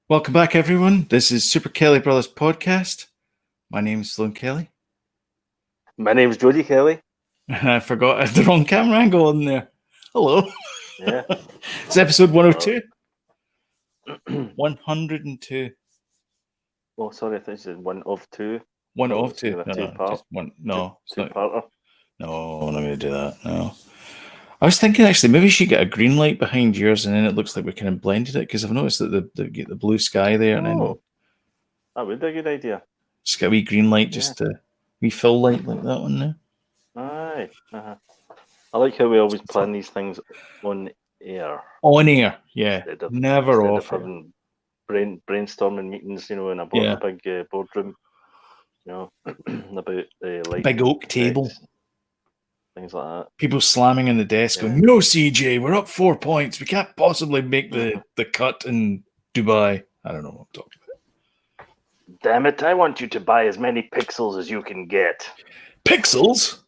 Welcome back, everyone. This is Super Kelly Brothers Podcast. My name is Sloan Kelly. My name's Jodie Kelly. And I forgot I had the wrong camera angle on there. Hello. Yeah. It's episode 102. 102. Oh, sorry, I think it's one of two. One Oh, of it's two. gonna be a No, two-part. just one. No, it's not. Two-parter. No, I'm not going to do that. No. I was thinking actually maybe we should get a green light behind yours, and then it looks like we kind of blended it because I've noticed that get the blue sky there, and then Oh, that would be a good idea. just get a wee green light, just a wee fill light like that one there. Aye. Uh-huh. I like how we always plan these things on air. On air, yeah. Never instead off. Of having brainstorming meetings, in a big boardroom, about like big oak table. Things like that. People slamming in the desk going, "No, CJ, we're up 4 points. We can't possibly make the cut in Dubai." I don't know what I'm talking about. Damn it, I want you to buy as many pixels as you can get. Pixels?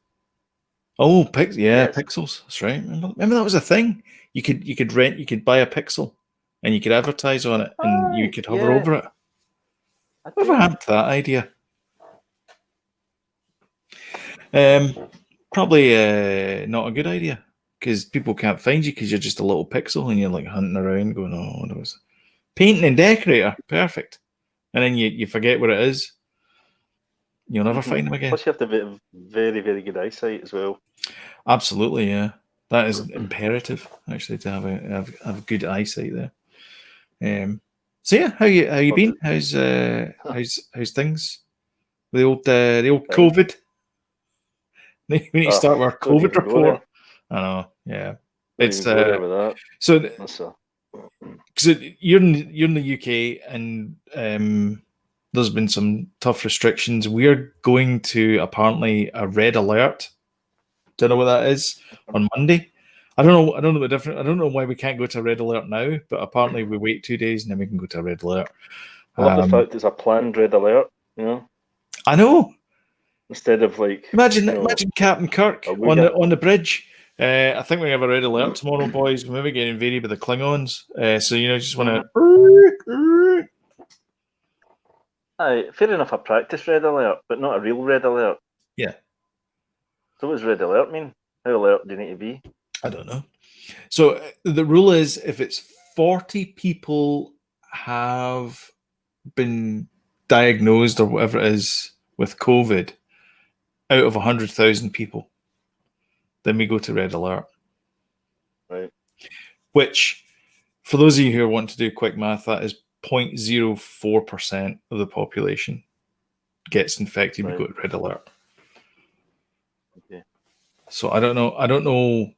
Oh, Yes. pixels. That's right. Remember that was a thing? You could buy a pixel and you could advertise on it and you could hover over it. Whatever happened to that idea? Probably not a good idea because people can't find you because you're just a little pixel and you're like hunting around going, "Oh, what was painting and decorator? Perfect." And then you forget what it is. You'll never find them again. Plus, you have to have very, very good eyesight as well. Absolutely, yeah. That is imperative actually to have good eyesight there. So yeah, how you been? How's things? The old COVID. We need to start with our COVID report. I know, yeah. It's so because you're in the UK and there's been some tough restrictions. We're going to apparently a red alert. Don't know what that is on Monday. I don't know the difference. I don't know why we can't go to a red alert now, but apparently we wait 2 days and then we can go to a red alert. I love the fact it's a planned red alert. I know. Instead of like imagine Captain Kirk on the bridge. I think we have a red alert tomorrow, boys. We maybe get invaded by the Klingons. So just want to. Aye, fair enough. A practice red alert, but not a real red alert. Yeah. So what does red alert mean? How alert do you need to be? I don't know. So the rule is if it's 40 people have been diagnosed or whatever it is with COVID out of 100,000 people, then we go to red alert. Right. Which, for those of you who want to do quick math, that is 0.04% of the population gets infected. We go to red alert. Okay. So I don't know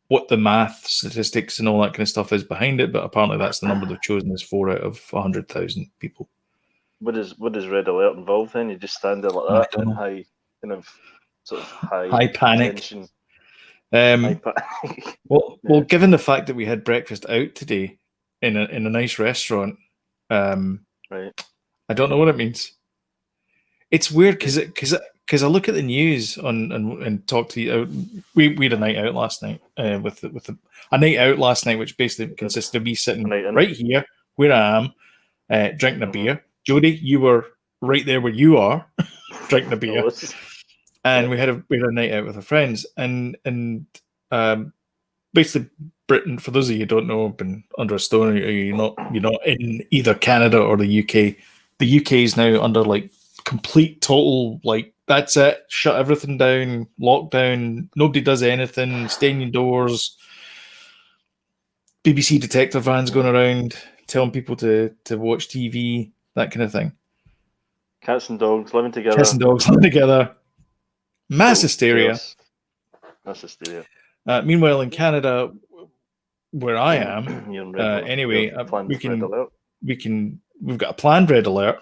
what the math statistics and all that kind of stuff is behind it, but apparently that's the number they've chosen is 4 out of 100,000 people. What does red alert involve then? You just stand there like that in high kind of sort of high panic. Tension. Well, given the fact that we had breakfast out today in a nice restaurant, right. I don't know what it means. It's weird because I look at the news and talk to you. We had a night out last night with a night out last night, which basically consisted of me sitting right here where I am, drinking a beer. Jodie, you were right there where you are, drinking a beer, and we had a night out with our friends, and basically Britain. For those of you who don't know, been under a stone, or you're not in either Canada or the UK. The UK is now under like complete total like that's it, shut everything down, lockdown, nobody does anything, stay indoors. BBC detective vans going around telling people to watch TV, that kind of thing. Cats and dogs living together. Mass hysteria. Mass hysteria. Meanwhile, in Canada, where I am, anyway, we've got a planned red alert.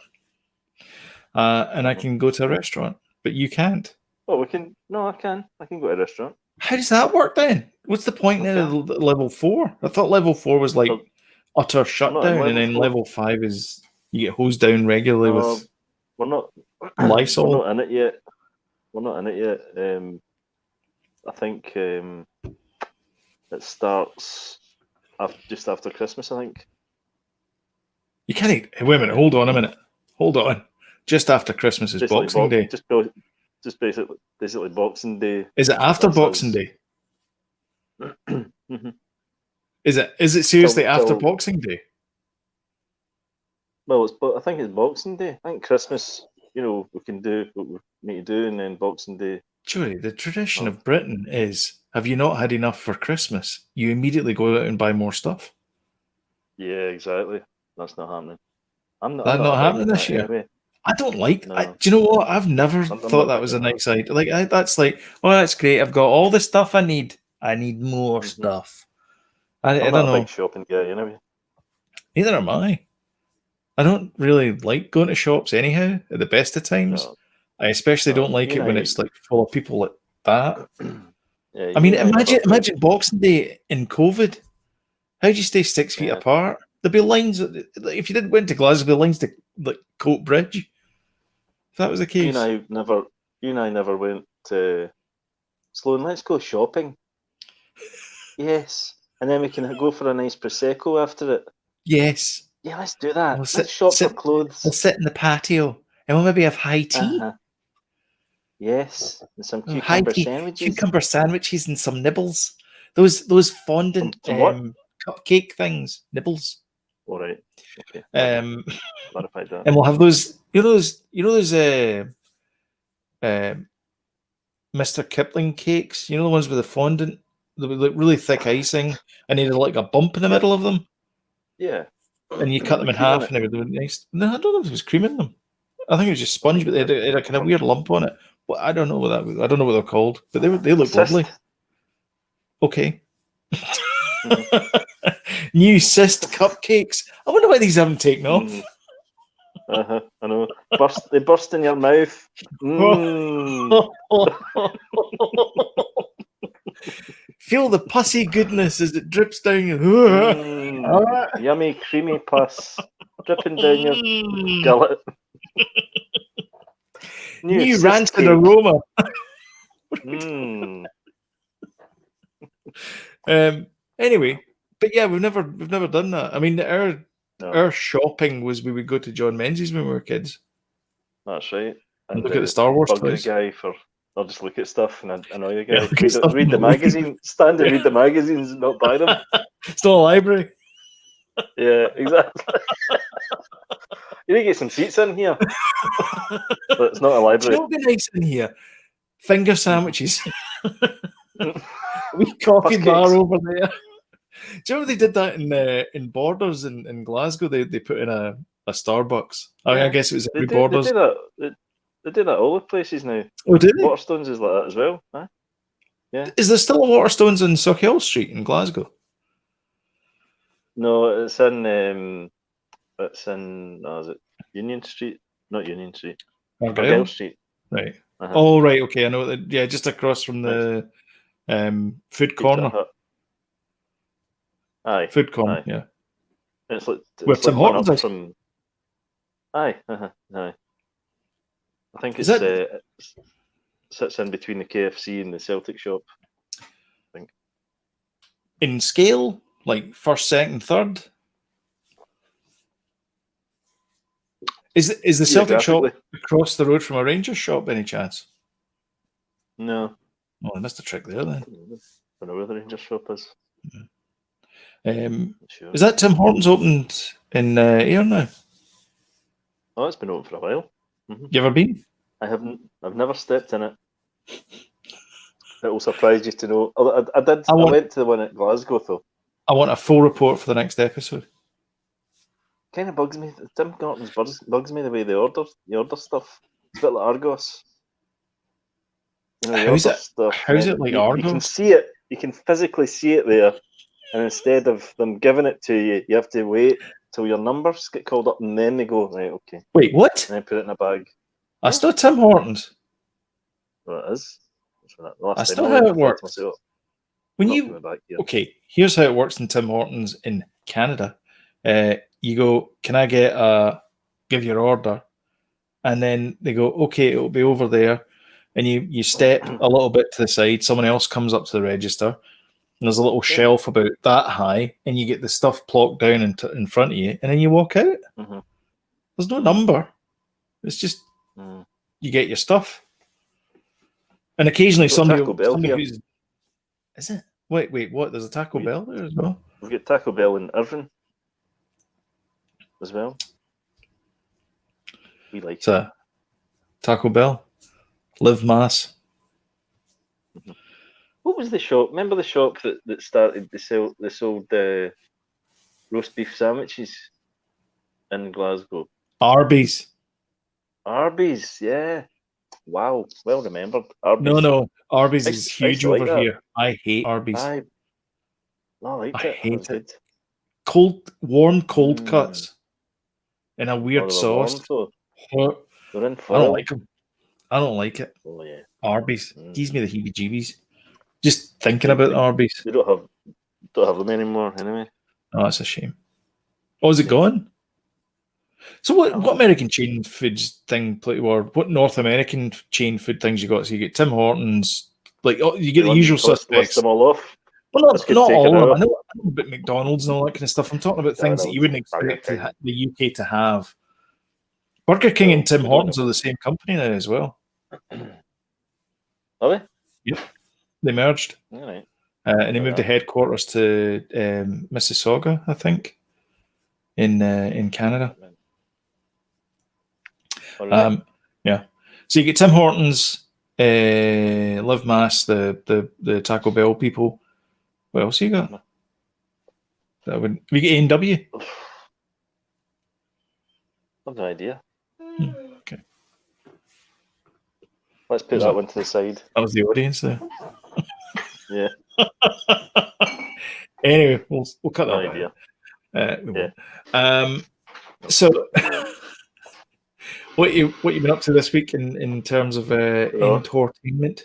And I can go to a restaurant, but you can't. Oh, we can. No, I can. I can go to a restaurant. How does that work then? What's the point then of level 4? I thought level 4 was like utter shutdown, and then level 5 is you get hosed down regularly with. We're not. Lysol. We're not in it yet. We're not in it yet. I think it starts just after Christmas. I think. You can't eat. Wait a minute. Hold on a minute. Hold on. Just after Christmas is Basically Boxing Day. Just basically Boxing Day. Is it after Boxing Day? Is it seriously after Boxing Day? Well, I think it's Boxing Day. I think Christmas, we can do what we need to do, and then Boxing Day. Joey, the tradition of Britain is, have you not had enough for Christmas? You immediately go out and buy more stuff. Yeah, exactly. That's not happening. That's not happening this year. Anyway. I don't like. Do you know what? I've never thought that was a nice idea. Like that's like, oh, that's great. I've got all the stuff I need. I need more stuff. I don't know. I'm not a big shopping guy anyway. Neither am I. I don't really like going to shops anyhow. At the best of times, I especially don't like it when it's like full of people like that. Yeah, I mean, imagine Boxing Day in COVID. How do you stay 6 feet apart? There'd be lines. If you went to Glasgow, there'd be lines to like Coat Bridge. If that was the case, you and I never went to Sloan. Let's go shopping. Yes, and then we can go for a nice prosecco after it. Yes. Yeah, let's do that. Let's shop for clothes. We'll sit in the patio and we'll maybe have high tea. Yes, and some cucumber sandwiches. Cucumber sandwiches and some nibbles. Those fondant cupcake things, nibbles. All right. Okay. Clarified that. And we'll have those. Those Mr. Kipling cakes. The ones with the fondant, the like really thick icing, and they had like a bump in the middle of them. Yeah. And you cut them in half, and they were nice. No, I don't know if it was cream in them. I think it was just sponge, but they had a kind of weird lump on it. Well, I don't know what that was. I don't know what they're called, but they look lovely. Okay. New cyst cupcakes. I wonder why these haven't taken off. I know. They burst in your mouth. Feel the pussy goodness as it drips down your yummy, creamy pus dripping down your gullet. New rancid aroma. Anyway, but yeah, we've never done that. I mean, our shopping was we would go to John Menzies when we were kids. That's right. And look at the Star Wars toys. I'll just look at stuff and annoy the guy. Read the magazine. Stand and read the magazines and not buy them. It's not a library. Yeah, exactly. You need to get some seats in here. But it's not a library. It would be nice in here. Finger sandwiches. Wee coffee bar over there. Do you know they did that in Borders in Glasgow? They put in a Starbucks. I guess it was in Borders. They do that all the places now. Oh, did they? Waterstones is like that as well. Huh? Yeah. Is there still a Waterstones in Sauchiehall Street in Glasgow? No, it's in is it Union Street? Not Union Street. Argyle Street. Right. Oh, right. Okay, I know that. Yeah, just across from the food corner. Aye. Food corner. Aye. Yeah. It's like where Tim Hortons is. Aye. Aye. I think it sits in between the KFC and the Celtic shop. I think. In scale, like first, second, third. Is the Celtic shop across the road from a Rangers shop, any chance? No. Oh, I missed a trick there then. I don't know where the Rangers shop is. Yeah. Is that Tim Hortons opened in Ayr now? Oh, it's been open for a while. Mm-hmm. You ever been? I haven't. I've never stepped in it. It will surprise you to know. I went to the one at Glasgow though. I want a full report for the next episode. Kind of bugs me. Tim Hortons bugs me the way they order stuff. It's a bit like Argos. How's it like Argos? You can see it. You can physically see it there, and instead of them giving it to you, you have to wait till your numbers get called up, and then they go, right, okay. Wait, what? And then put it in a bag. That's not Tim Hortons. Well, it is. That's not how it works. Okay, here's how it works in Tim Hortons in Canada. You go, can I give your order? And then they go, okay, it'll be over there. And you step a little bit to the side. Someone else comes up to the register. there's a little shelf about that high, and you get the stuff plonked down in front of you, and then you walk out. Mm-hmm. There's no number. It's just you get your stuff. And occasionally somebody who's... Is it? Wait, what? There's a Taco Bell there as well? We've got Taco Bell in Irvine as well. We like it's a Taco Bell. Live Mass. Mm-hmm. What was the shop? Remember the shop that started they sold roast beef sandwiches in Glasgow? Arby's. Arby's, yeah. Wow, well remembered. Arby's. No, Arby's is huge over here. I hate Arby's. I liked it. I hate it. Warm cold cuts in a weird sauce. I don't like them. I don't like it. Oh yeah. Arby's gives me the heebie-jeebies. Just thinking about Arby's. They don't have them anymore anyway. Oh, that's a shame. Oh, is it gone? So what American chain foods thing, or what North American chain food things you got? So you get Tim Hortons, like you get the usual suspects. List them all off. Well, not all of them. I know about McDonald's and all that kind of stuff. I'm talking about things that you wouldn't expect the UK to have. Burger King and Tim Hortons are the same company now as well. Are they? Yep. They merged. All right. And they moved the headquarters to Mississauga, I think, in Canada. Right. Yeah. So you get Tim Hortons, Live Mass, the Taco Bell people. What else you got? We get A&W. I've no idea. Okay. Let's put that one to the side. That was the audience there. Yeah. Anyway, we'll cut that out. So, what you've been up to this week in terms of entertainment?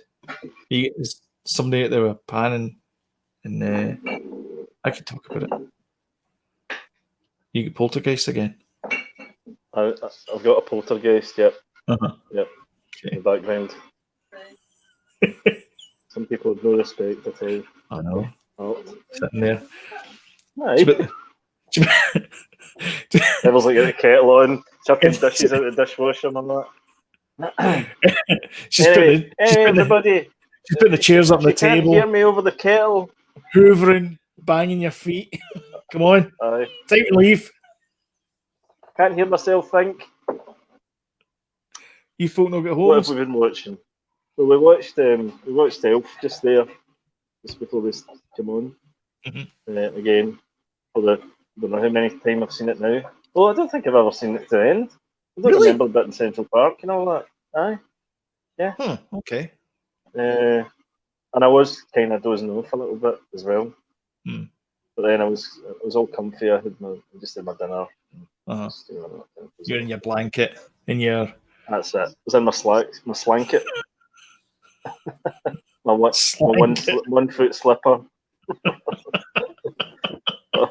Is somebody out there with a pan and I can talk about it. You get Poltergeist again. I've got a Poltergeist. Yep. Yep. Okay. In the background. Some people have no respect at all. I know. Oh. Sitting there. Aye. Everyone's like got the kettle on, chucking dishes out the dishwasher and all that. She's putting the chairs up on the table. Can't hear me over the kettle. Hoovering, banging your feet. Come on. Aye. Time to leave. Can't hear myself think. You folk not get home. What have we been watching? Well, we watched Elf just before this came on. Again, for the I don't know how many times I've seen it now. Well, I don't think I've ever seen it to the end. I don't remember a bit in Central Park and all that. Aye. Yeah. Okay. And I was kind of dozing off a little bit as well. But then I was all comfy. I just had my dinner. You're in your blanket, That's it. I was in my slanket. my one foot slipper.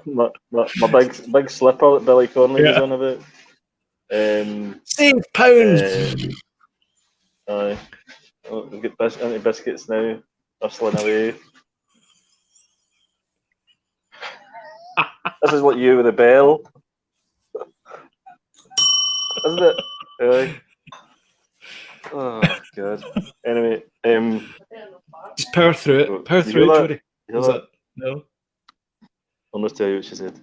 my big slipper that Billy Connolly was on about. Save pounds. We've got anti-biscuits now, hustling away. This is what you with a bell, isn't it? Really? Oh god. Anyway, just power through it. Power through it, Jody. No. I'll not tell you what she said.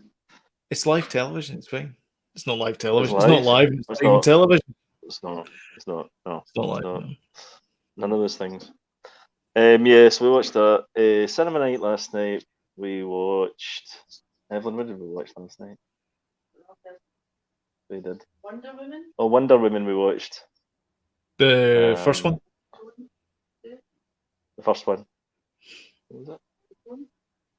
It's live television. It's fine. It's not live television. It's not live. It's not television. It's not. No. It's not live. No. None of those things. Yes, we watched that. Cinema night last night. We watched. Evelyn, what did we watch last night? We did. Wonder Woman? Oh, Wonder Woman we watched. The first one? The first one. What was it?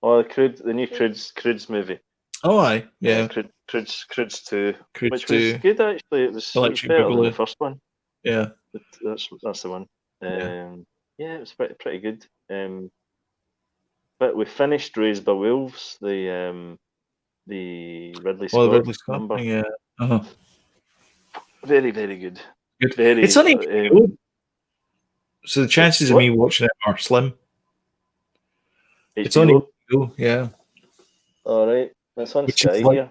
Oh, the new Croods movie. Oh, aye. Yeah. Croods 2. Croods which 2. was good, actually. It was better than the first one. Yeah. But that's the one. Yeah, it was pretty good. But we finished Raised by Wolves, the Ridley Scott number. Yeah. Very, very good. It's only so the chances of me watching it are slim. It's only HBO, yeah. All right, that's on Which Sky is like here.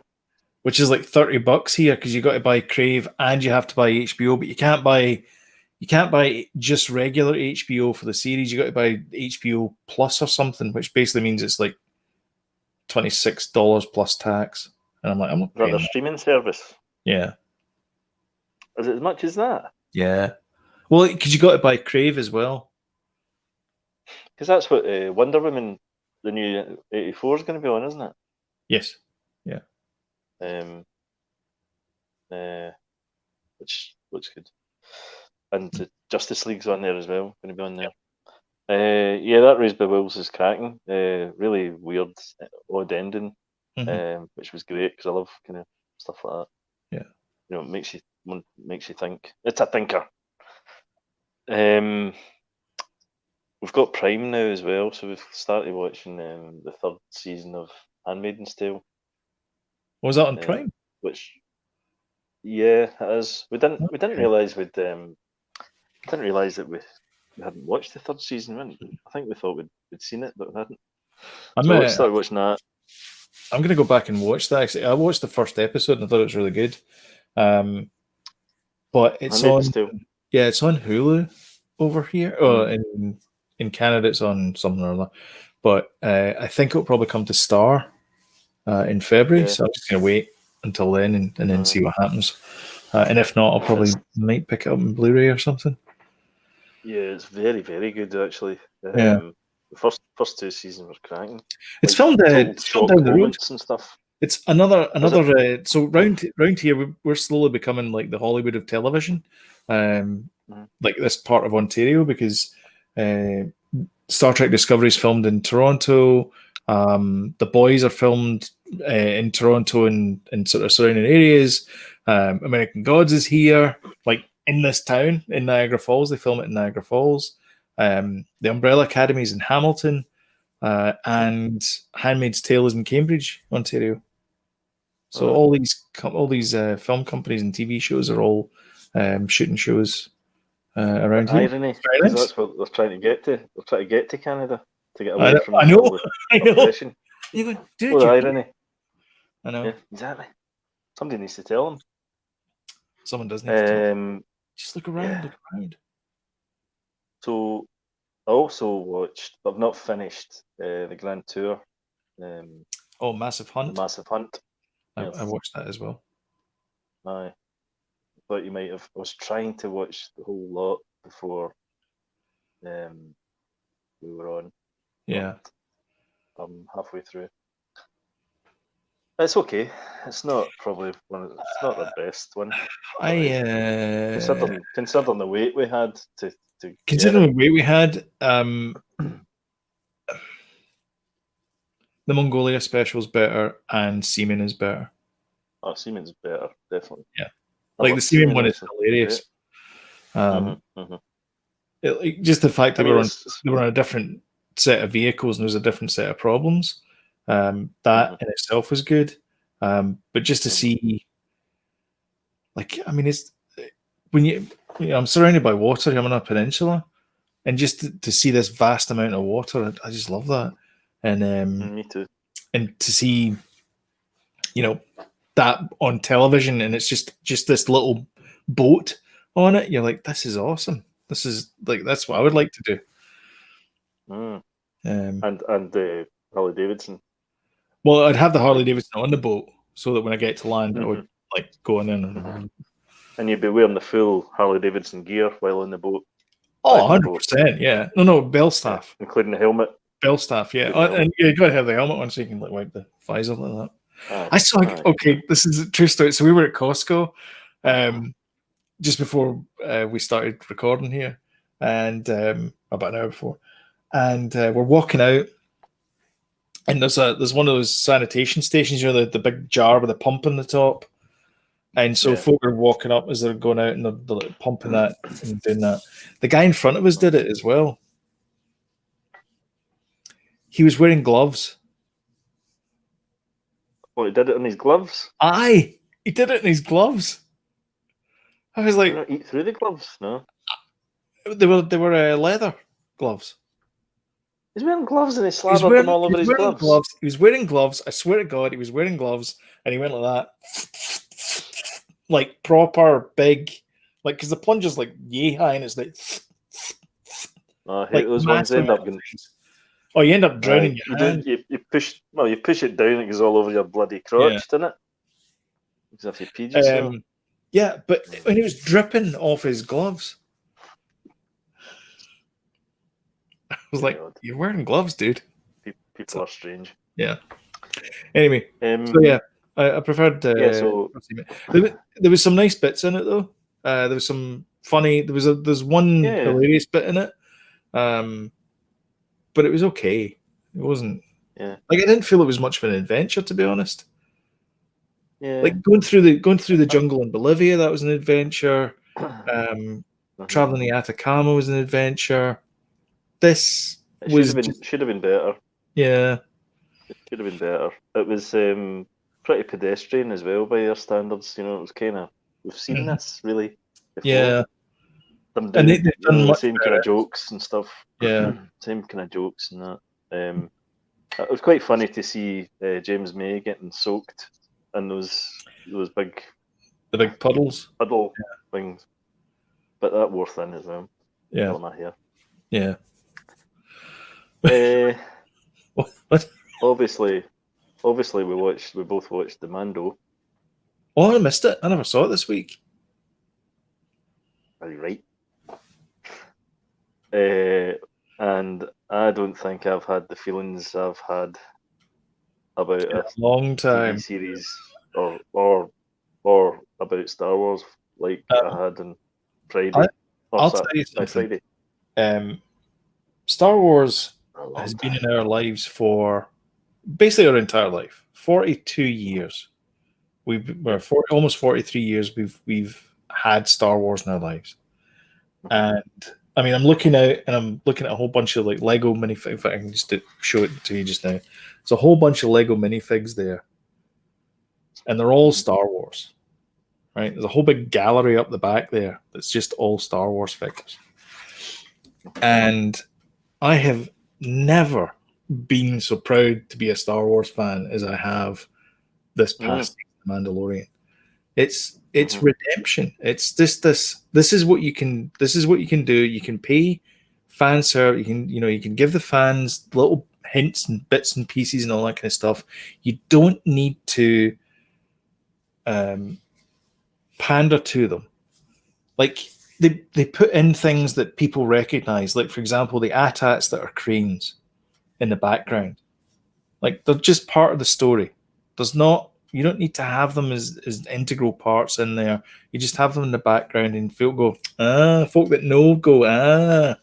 $30 here because you got to buy Crave and you have to buy HBO, but you can't buy just regular HBO for the series. You got to buy HBO Plus or something, which basically means it's like $26 plus tax. And I'm like, I'm not Is that paying their that. streaming service? Yeah, Is it as much as that? yeah. Well, because you got to buy Crave as well. Because that's what Wonder Woman, the new 84 is going to be on, isn't it? Yes. Yeah. Which looks good. And Justice League's on there as well, going to be on there. Yeah, that Raised by Wolves is cracking. Really weird, odd ending, which was great because I love kind of stuff like that. Yeah. You know, it makes you think. It's a thinker. We've got Prime now as well, so we've started watching the third season of Handmaid's Tale. Was that on Prime? Which, yeah, it is. We didn't realize didn't realize that we hadn't watched the third season. I think we thought we'd seen it, but we hadn't. So we started watching that. I'm going to go back and watch that. Actually, I watched the first episode and I thought it was really good. But it's on. Yeah, it's on Hulu over here. In Canada, it's on something or other. But I think it'll probably come to Star in February. So I'm just going to wait until then and then see what happens. And if not, I'll probably might pick it up in Blu-ray or something. Yeah, it's very, very good actually. Yeah. The first two seasons were cracking. It's filmed down the road and stuff. It's another. So round here, we're slowly becoming like the Hollywood of television, like this part of Ontario, because Star Trek Discovery is filmed in Toronto. The Boys are filmed in Toronto and sort of surrounding areas. American Gods is here, like in this town in Niagara Falls. They film it in Niagara Falls. The Umbrella Academy is in Hamilton. And Handmaid's Tale is in Cambridge, Ontario. So all these film companies and TV shows are all shooting shows around here. Irony, because that's what they're trying to get to. They're trying to get to Canada to get away from I know. oppression. You go, dude, well, irony. I know. Yeah, exactly. Somebody needs to tell them. Someone does need to tell them. Just look around. Yeah. Look around. So I also watched, but I've not finished the Grand Tour. Massive Hunt. Massive Hunt. I watched that as well. I thought you might have. I was trying to watch the whole lot before we were on. Yeah. I'm halfway through. It's okay. It's not probably one. It's not the best one. Considering the wait we had to considering the wait we had, the Mongolia special is better and Seaman is better. Oh, Seaman's better, definitely. Yeah. Like the Seaman one is hilarious. Just the fact that they were on a different set of vehicles and there's a different set of problems. That in itself was good. But just to see, it's when I'm surrounded by water. I'm on a peninsula, and just to see this vast amount of water, I just love that. And me too. And to see, that on television, and it's just this little boat on it. You're like, this is awesome. This is that's what I would like to do. And Harley Davidson. Well, I'd have the Harley Davidson on the boat so that when I get to land, I would go on in. And you'd be wearing the full Harley Davidson gear while in the boat. Oh, 100%, yeah. No, bell staff. Yeah, including the helmet. Bell staff, yeah. And you got to have the helmet on so you can wipe the visor like that. Okay, this is a true story. So we were at Costco just before we started recording here, and about an hour before. And we're walking out, and there's one of those sanitation stations, the big jar with a pump on the top. And so folk are walking up as they're going out and they're pumping that and doing that. The guy in front of us did it as well. He was wearing gloves. Oh, he did it in his gloves? Aye, he did it in his gloves. I was like, not eat through the gloves, no? They were leather gloves. He's wearing gloves and he He was slathered wearing, them all he over was his wearing gloves. gloves. He was wearing gloves. I swear to God, he was wearing gloves, and he went like that, like proper big, like because the plunge is like yay high, and it's like I hate like those ones. They massive end up amount of getting. things. Oh, you end up drowning You your do. hand. You push. Well, you push it down. It goes all over your bloody crotch, Yeah. doesn't it? Because if you peed yourself. Yeah, but when he was dripping off his gloves, I was like, God. "You're wearing gloves, dude." People are strange. Yeah. Anyway, Um, so yeah, I preferred. yeah. So There was some nice bits in it though. There was some funny. There's one yeah. hilarious bit in it. But it was okay. It wasn't. Yeah. Like I didn't feel it was much of an adventure, to be honest. Yeah. Like going through the jungle in Bolivia, that was an adventure. Traveling the Atacama was an adventure. This It was should have been better. yeah. It should have been better. It was pretty pedestrian as well by their standards. You know, it was kind of we've seen this really before. Yeah. Them And doing they've done the much same kind better. of jokes and stuff. Yeah. Same kind of jokes and that. It was quite funny to see James May getting soaked in those big The big puddles. puddle things. But that wore thin as well. Yeah. All my hair. Yeah. What? Obviously we both watched the Mando. Oh, I missed it. I never saw it this week. Are you right? And I don't think I've had the feelings I've had about In a a long time. TV series or about Star Wars like I had on Friday. I'll tell you something. Star Wars has been in our lives for basically our entire life. 42 years. We're almost 43 years. We've had Star Wars in our lives, and I mean, I'm looking out and I'm looking at a whole bunch of like Lego minifigs. If I can just show it to you just now, there's a whole bunch of Lego minifigs there, and they're all Star Wars. Right? There's a whole big gallery up the back there that's just all Star Wars figures, and I have never been so proud to be a Star Wars fan as I have this past Mandalorian. It's redemption. It's just this is what you can do. You can pay fan service. You can give the fans little hints and bits and pieces and all that kind of stuff. You don't need to pander to them. Like they put in things that people recognize, like for example the AT-ATs that are cranes in the background. Like they're just part of the story. You don't need to have them as integral parts in there. You just have them in the background and folk that know go yeah,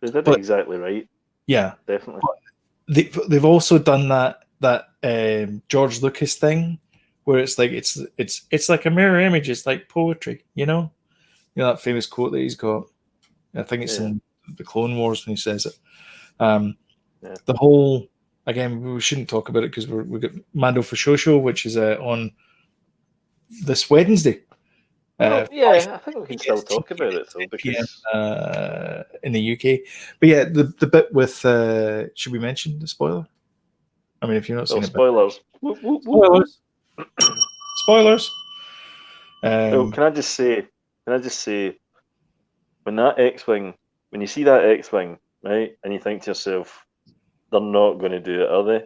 they did exactly right. Yeah, definitely. But they've also done that George Lucas thing where it's like it's like a mirror image. It's like poetry, you know that famous quote that he's got. I think it's in the Clone Wars when he says it. The whole again, we shouldn't talk about it because we've got Mando for Shosho, which is on this Wednesday. I think we can still talk about it though because in the UK. But yeah, the bit with should we mention the spoiler? I mean, if you're not seeing spoilers. Spoilers. Spoilers. Can I just say, when that X-wing, when you see that X-wing, right, and you think to yourself, they're not going to do it, are they?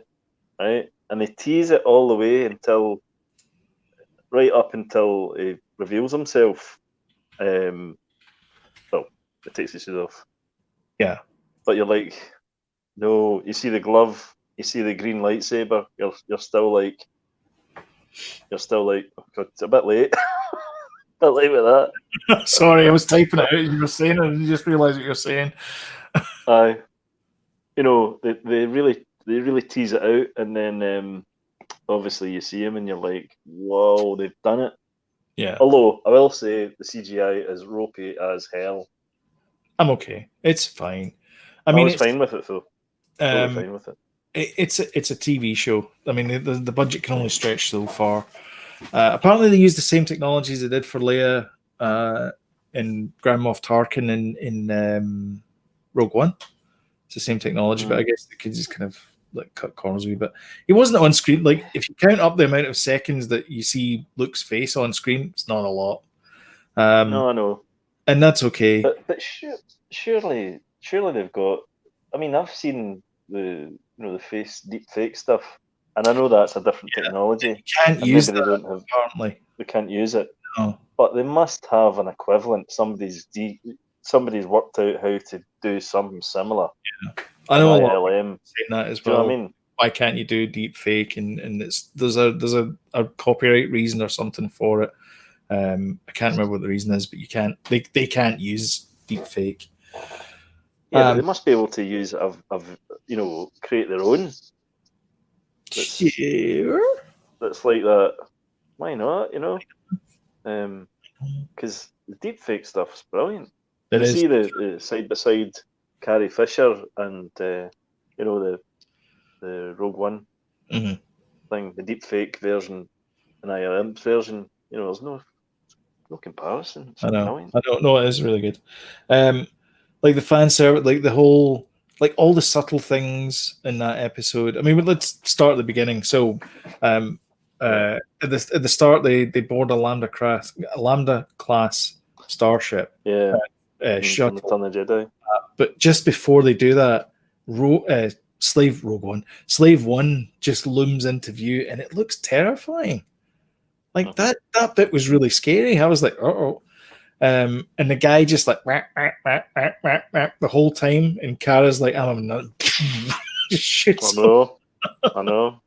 Right, and they tease it all the way right up until he reveals himself. Well, it takes his shoes off. Yeah, but you're like, no. You see the glove, you see the green lightsaber. You're still like, oh God, it's a bit late. A bit late with that. Sorry, I was typing it out. You were saying it, and you just realised what you're saying. They really tease it out, and then obviously you see him, and you're like, whoa, they've done it. Yeah. Although I will say the CGI is ropey as hell. I'm okay. It's fine. I was fine with it though. Totally fine with it. It's a TV show. I mean, the budget can only stretch so far. Apparently, they use the same technologies they did for Leia and Grand Moff Tarkin in Rogue One. It's the same technology, but I guess they could just kind of like cut corners a wee bit. He wasn't on screen. Like if you count up the amount of seconds that you see Luke's face on screen, it's not a lot. No, I know, and that's okay. but surely they've got. I mean, I've seen the the face deep fake stuff, and I know that's a different technology. You can't use maybe that, they don't have. apparently. They can't use it. No. But they must have an equivalent. Somebody's worked out how to do something similar. Yeah. I know a lot of ILM saying that as Do well. you know what I mean? Why can't you do deep fake? And there's a copyright reason or something for it. I can't remember what the reason is, but you can't. They can't use deep fake. Yeah, but they must be able to use create their own. That's like that. Why not? Because the deep fake stuff's brilliant. You see the side by side Carrie Fisher and the Rogue One thing, the deep fake version and ILM version. There's no comparison. It's brilliant. I don't know. It is really good. Like the fan service, like the whole, like all the subtle things in that episode. I mean, let's start at the beginning. So, at the start, they board a Lambda class starship. Yeah. Shuttle. Return of the Jedi. But just before they do that, Slave One just looms into view, and it looks terrifying. Like that bit was really scary. I was like, oh. And the guy just like whack, the whole time, and Kara's like, I'm not shoots. I know.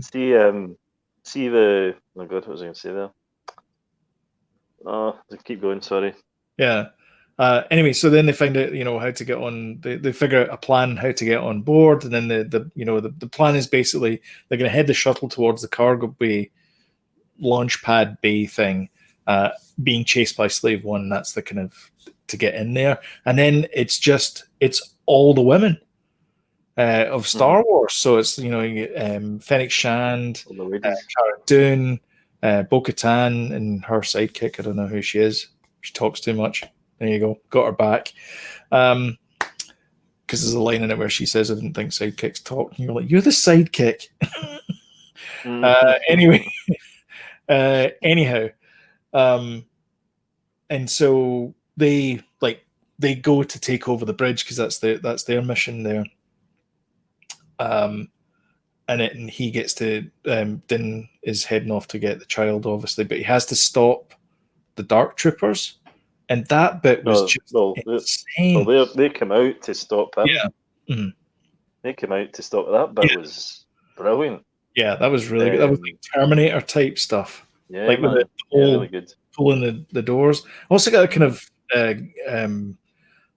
See the oh god, what was I going to say there? Oh, keep going. Sorry. Yeah. Anyway, so then they find out, how to get on. They figure out a plan how to get on board, and then the plan is basically they're going to head the shuttle towards the cargo bay, launch pad bay thing, being chased by Slave One. That's the kind of to get in there, and then it's all the women of Star Wars. So it's Fennec Shand, Cara Dune, Bo-Katan, and her sidekick. I don't know who she is. She talks too much. There you go. Got her back. Because there's a line in it where she says, I didn't think sidekicks talk. And you're like, you're the sidekick. Anyway. Anyhow. And so they go to take over the bridge because that's their mission there. And he gets to Din is heading off to get the child, obviously, but he has to stop the Dark Troopers. And that bit was insane. They come out to stop him. Yeah. Mm-hmm. They came out to stop that bit. Was brilliant. Yeah, that was really good. That was like Terminator type stuff. Yeah, like with the whole really good. Pulling the doors. Also got a kind of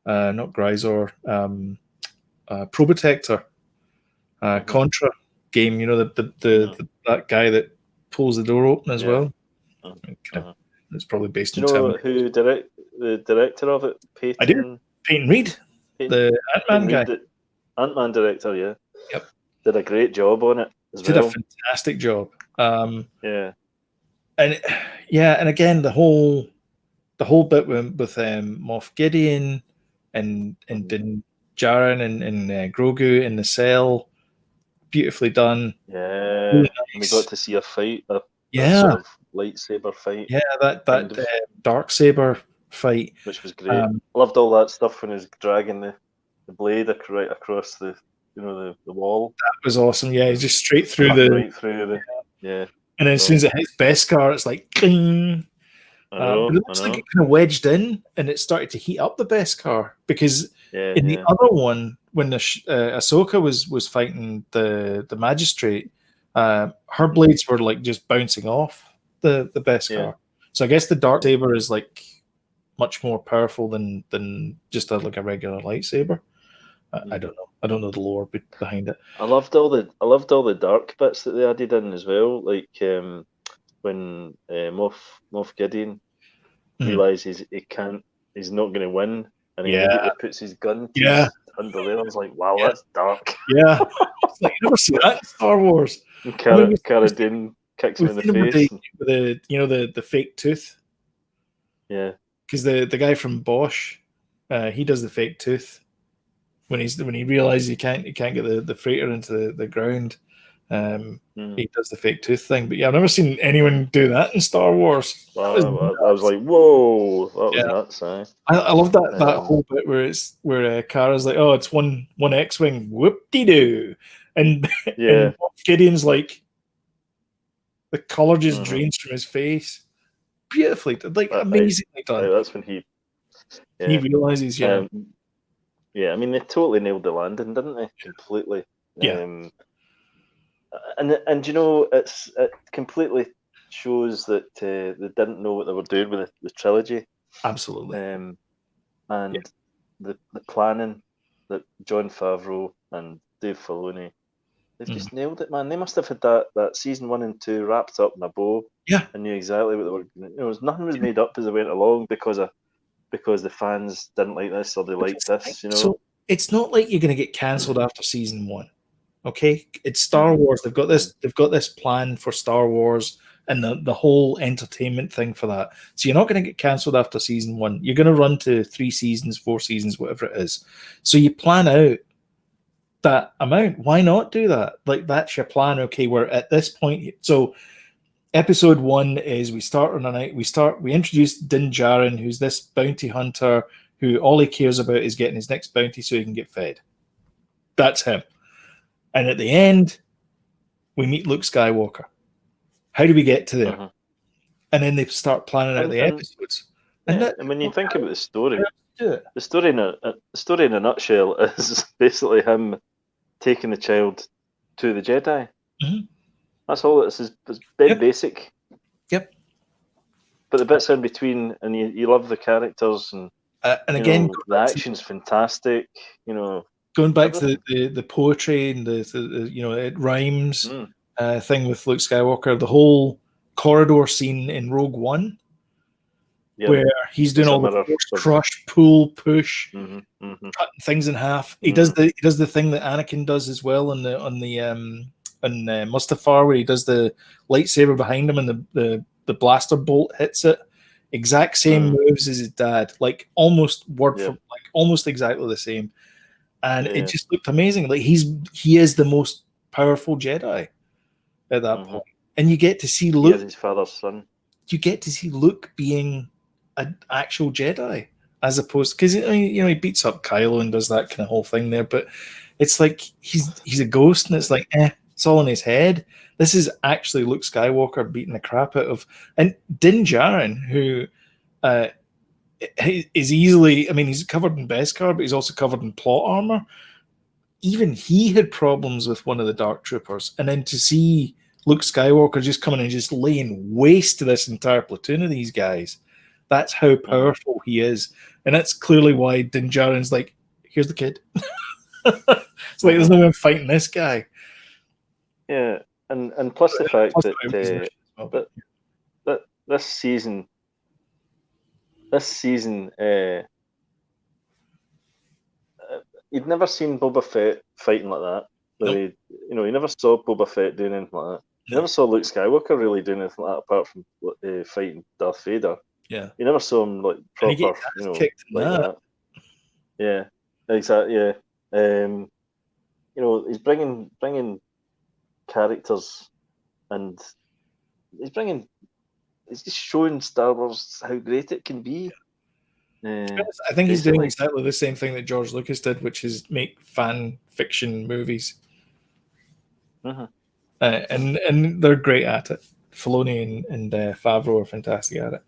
not Grisor, Probotector, Contra game. That guy that pulls the door open as well. It's probably based on. Do you know who the director of it? Peyton, I do. Peyton Reed, the Ant-Man guy. Ant-Man director, yeah. Yep. Did a great job on it as well. Did a fantastic job. Yeah. And again the whole bit with Moff Gideon and Din Djarin and Grogu in the cell, beautifully done. Yeah, really nice. And we got to see a fight. A sort of lightsaber fight. Yeah, that dark saber fight, which was great. I loved all that stuff when he was dragging the blade right across the wall. That was awesome. Yeah, he's just straight through yeah. And then as soon as it hits Beskar, it's like cling. But it looks like it kind of wedged in, and it started to heat up the Beskar because in the other one, when the Ahsoka was fighting the magistrate, her blades were like just bouncing off the Beskar. Yeah. So I guess the dark saber is like much more powerful than just a regular lightsaber. I don't know. I don't know the lore behind it. I loved all the dark bits that they added in as well. Like when Moff Gideon realizes he's not going to win, and he immediately puts his gun to his underwear. I was like, wow, that's dark. Yeah, it's like you never see that in Star Wars. Cara Dune kicks him in the face. The fake tooth. Yeah, because the guy from Bosch he does the fake tooth when he realizes he can't get the freighter into the ground. He does the fake tooth thing. But yeah, I've never seen anyone do that in Star Wars. I was like, whoa, that was nuts. I love that whole bit where Kara's like, oh, it's one X-wing, whoop-de-doo, and Gideon's like, the color just drains from his face. Beautifully, like amazingly done. That's when he realizes, I mean, they totally nailed the landing, didn't they? Completely. Yeah. And you know, it completely shows that they didn't know what they were doing with the trilogy. Absolutely. And the planning that Jon Favreau and Dave Filoni, they've just nailed it, man. They must have had that season 1 and 2 wrapped up in a bow. Yeah. And knew exactly what they were. You know, nothing was made up as they went along because the fans didn't like this or they liked this. You know, so it's not like you're going to get cancelled after season 1. Okay, it's Star Wars. They've got this plan for Star Wars and the whole entertainment thing for that. So you're not going to get cancelled after season 1. You're going to run to 3 seasons, 4 seasons, whatever it is. So you plan out that amount. Why not do that? Like, that's your plan. Okay, we're at this point. So episode 1 is we start on a night. We introduce Din Djarin, who's this bounty hunter who all he cares about is getting his next bounty so he can get fed. That's him. And at the end, we meet Luke Skywalker. How do we get to there? And then they start planning out the episodes. And when you think about the story in a nutshell is basically him taking the child to the Jedi. That's all it is. It's dead basic. Yep. But the bits in between, and you love the characters, and again, the action's fantastic. You know. Going back to the poetry and the it rhymes thing with Luke Skywalker, the whole corridor scene in Rogue One, where he's doing all the force crush, pull, push, cutting things in half. He does the thing that Anakin does as well on Mustafar, where he does the lightsaber behind him and the blaster bolt hits it. Exact same moves as his dad, like almost word for like almost exactly the same. And it just looked amazing. Like he is the most powerful Jedi at that point. And you get to see Luke. His father's son. You get to see Luke being an actual Jedi, as opposed because he beats up Kylo and does that kind of whole thing there. But it's like he's a ghost, and it's like it's all in his head. This is actually Luke Skywalker beating the crap out of and Din Djarin, who. Is easily, I mean, he's covered in Beskar, but he's also covered in plot armor. Even he had problems with one of the Dark Troopers, and then to see Luke Skywalker just coming and just laying waste to this entire platoon of these guys, that's how powerful he is, and that's clearly why Din Djarin's like, here's the kid. It's like there's no one fighting this guy. Yeah, and plus the fact that this season. You'd never seen Boba Fett fighting like that. Nope. You never saw Boba Fett doing anything like that. You never saw Luke Skywalker really doing anything like that, apart from fighting Darth Vader. Yeah, you never saw him like proper, like that. Yeah, exactly. Yeah, he's bringing characters, and he's just showing Star Wars how great it can be. I think he's doing exactly the same thing that George Lucas did, which is make fan fiction movies. And they're great at it. Filoni and Favreau are fantastic at it.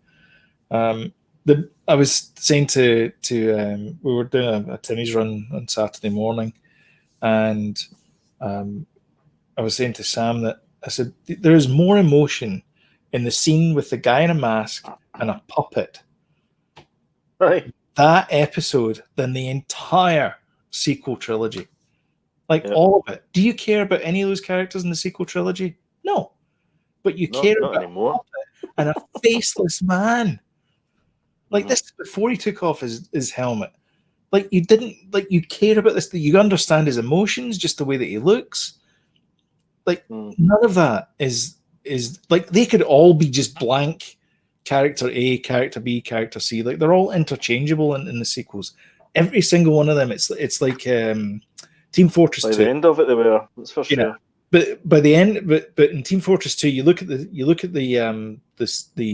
I was saying to we were doing a tennis run on Saturday morning, and I was saying to Sam that I said there is more emotion in the scene with the guy in a mask and a puppet, right? That episode than the entire sequel trilogy. Like all of it. Do you care about any of those characters in the sequel trilogy? No. But you care about anymore. A puppet and a faceless man. Like this is before he took off his helmet. Like you didn't you care about this, you understand his emotions, just the way that he looks. Like none of that is like they could all be just blank character A, character B, character C. Like they're all interchangeable in the sequels. every single one of them. It's like Team Fortress By 2. the end of it, they were. That's for sure. But by the end, but in Team Fortress 2, you look at the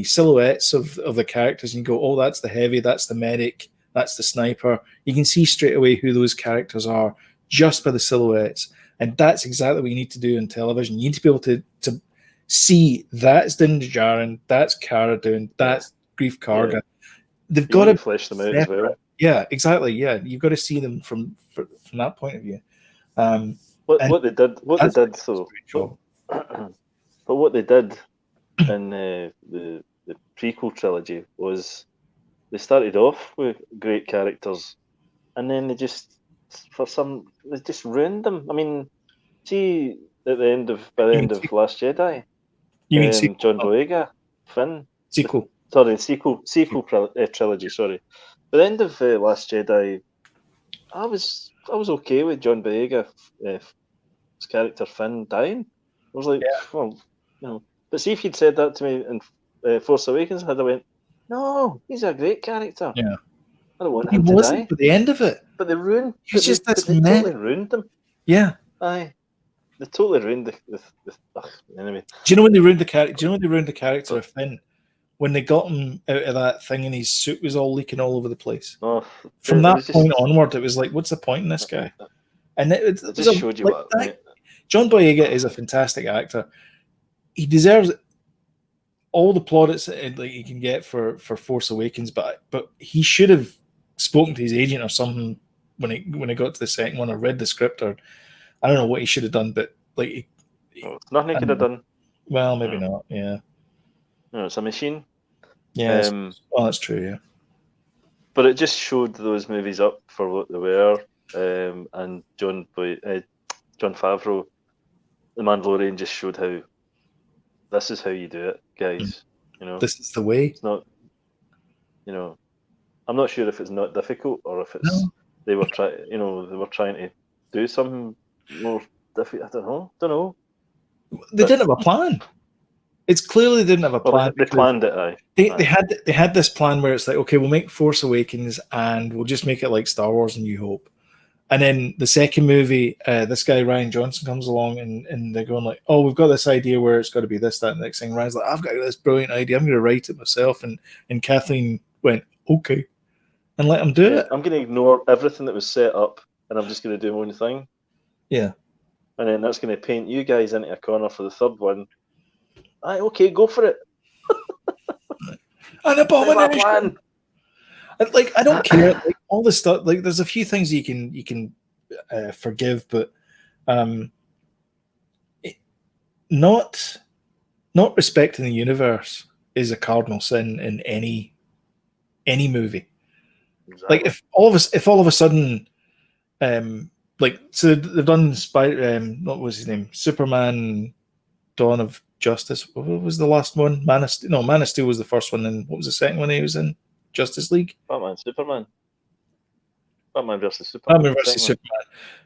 silhouettes of the characters, and you go, oh, that's the heavy, that's the medic, that's the sniper. You can see straight away who those characters are just by the silhouettes, and that's exactly what you need to do in television. You need to be able to see that's Din Djarin, that's Cara Dune, that's Grief Karga. They've got to flesh them out as well. Yeah, exactly. Yeah, you've got to see them from that point of view. What they did though. But what they did in the prequel trilogy was they started off with great characters, and then they just ruined them. I mean, see by the end of Last Jedi, you mean John Boyega, Finn sequel? Sequel trilogy. Sorry, by the end of Last Jedi, I was okay with John Boyega, his character Finn dying. I was like, well, you know. But see, if you'd said that to me in Force Awakens, I'd have went, no, he's a great character. Yeah, I don't want him to die. At the end of it, but they ruined. They totally ruined them. Yeah, aye, they totally ruined the anyway. Do you know when they ruined the character? Do you know when they ruined the character of Finn? When they got him out of that thing and his suit was all leaking all over the place. Oh, from that point onward, it was like, what's the point in this guy? And it just showed you what. John Boyega is a fantastic actor. He deserves all the plaudits that he can get for Force Awakens, but he should have spoken to his agent or something when he got to the second one, or read the script, or I don't know what he should have done, but like nothing he could have done. Well, maybe not. Yeah. No, it's a machine. Yeah. Well, that's true. Yeah. But it just showed those movies up for what they were, and John Favreau, The Mandalorian, just showed how this is how you do it, guys. You know, this is the way. It's not. You know, I'm not sure if it's not difficult or if it's they were trying. You know, they were trying to do something more difficult. I don't know. They didn't have a plan. It's clearly they didn't have a plan. They planned it. Aye. They had this plan where it's like, okay, we'll make Force Awakens and we'll just make it like Star Wars and New Hope. And then the second movie, this guy Rian Johnson comes along and they're going like, oh, we've got this idea where it's got to be this, that, and the next thing. Ryan's like, I've got this brilliant idea. I'm going to write it myself. And Kathleen went, okay, and let him do it. I'm going to ignore everything that was set up and I'm just going to do my own thing. Yeah. And then that's going to paint you guys into a corner for the third one. Aye, okay, go for it. An abomination. Like, I don't care. Like, all this stuff. Like, there's a few things you can forgive, but not respecting the universe is a cardinal sin in any movie. Exactly. Like, if all of a sudden, like, so they've done what was his name? Superman, Dawn of Justice. What was the last one? Man of Steel was the first one, and what was the second one he was in? Justice League. Batman versus Superman.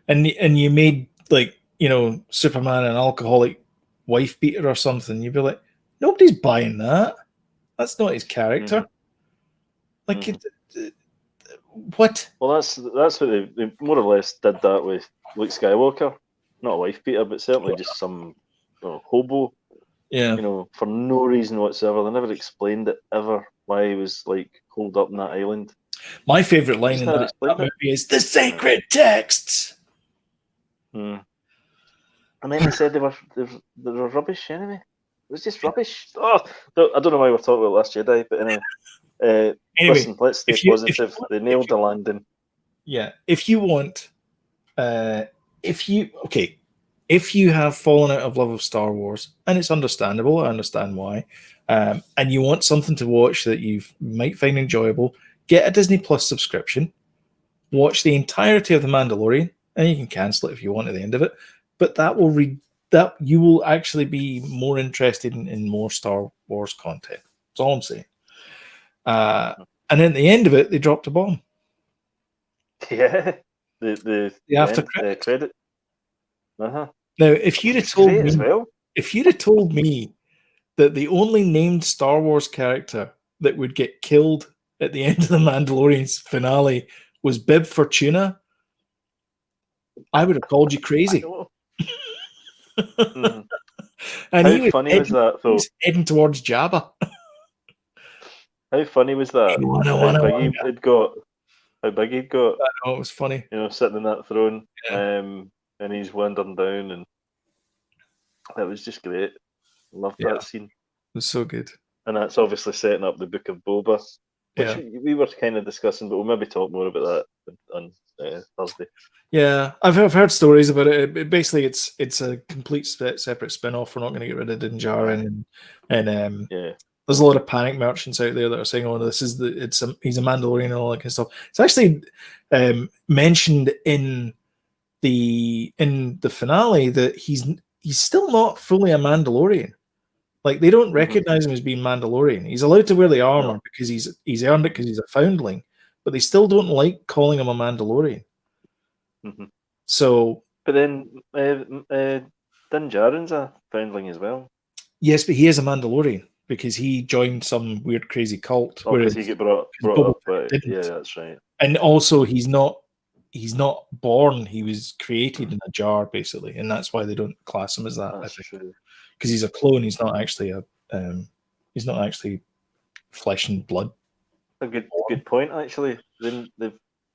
And you made, like, you know, Superman an alcoholic wife beater or something. You'd be like, nobody's buying that. That's not his character. Like, what? Well, that's what they more or less did that with Luke Skywalker. Not a wife beater, but certainly just some hobo. Yeah. You know, for no reason whatsoever. They never explained it ever why he was like holed up in that island. My favourite line in that movie is the sacred texts. And then they said they were rubbish anyway. It was just rubbish. Oh, I don't know why we're talking about Last Jedi, but anyway. Listen, let's stay positive. They nailed the landing. Yeah. If you have fallen out of love of Star Wars, and it's understandable, I understand why, and you want something to watch that you might find enjoyable, get a Disney Plus subscription, watch the entirety of The Mandalorian, and you can cancel it if you want at the end of it, but that you will actually be more interested in more Star Wars content. That's all I'm saying. And at the end of it, they dropped a bomb. Yeah. The after credit. Uh-huh. Now, if you'd have told me that the only named Star Wars character that would get killed at the end of the Mandalorian's finale was Bib Fortuna, I would have called you crazy. Mm. And How he was funny was that, though? heading towards Jabba. How funny was that? How big he'd got. Oh, it was funny. Sitting in that throne, Yeah. and he's wandering down, and it was just great. Loved Yeah. that scene. It was so good. And that's obviously setting up the Book of Boba, which we were kind of discussing, but we'll maybe talk more about that on Thursday. Yeah, I've heard stories about it. Basically, it's a complete separate spin-off. We're not going to get rid of Din Djarin, and there's a lot of panic merchants out there that are saying, "Oh, he's a Mandalorian and all that kind of stuff." It's actually mentioned in the finale that he's still not fully a Mandalorian. Like, they don't recognize him as being Mandalorian. He's allowed to wear the armor because he's earned it because he's a foundling, but they still don't like calling him a Mandalorian. So, but then Din Djarin's a foundling as well. Yes, but he is a Mandalorian because he joined some weird, crazy cult. Because he get brought up. Yeah, that's right. And also, he's not born. He was created in a jar, basically, and that's why they don't class him as that. That's true. Because he's a clone. He's not actually flesh and blood. A good point, actually. Then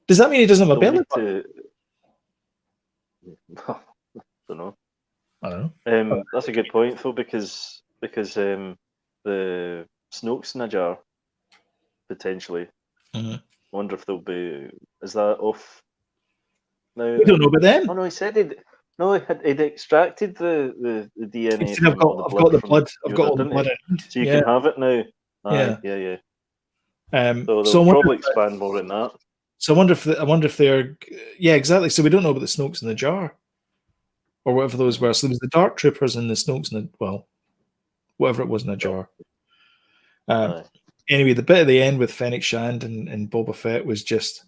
does that mean he doesn't have a belly button? I don't know. I don't know. That's a good point, though, because the Snoke's in a jar, potentially. I wonder if there'll be. Is that off now? We don't know about them. Oh no, he said he'd extracted the DNA. He said, I've got the blood. I've got all the blood. So you can have it now. Yeah. So they'll probably expand more in that. So I wonder if they're exactly. So we don't know about the Snokes in the jar, or whatever those were. So there was the Dark Troopers and the Snokes in the whatever it was in the jar. Anyway, the bit at the end with Fennec Shand and Boba Fett was just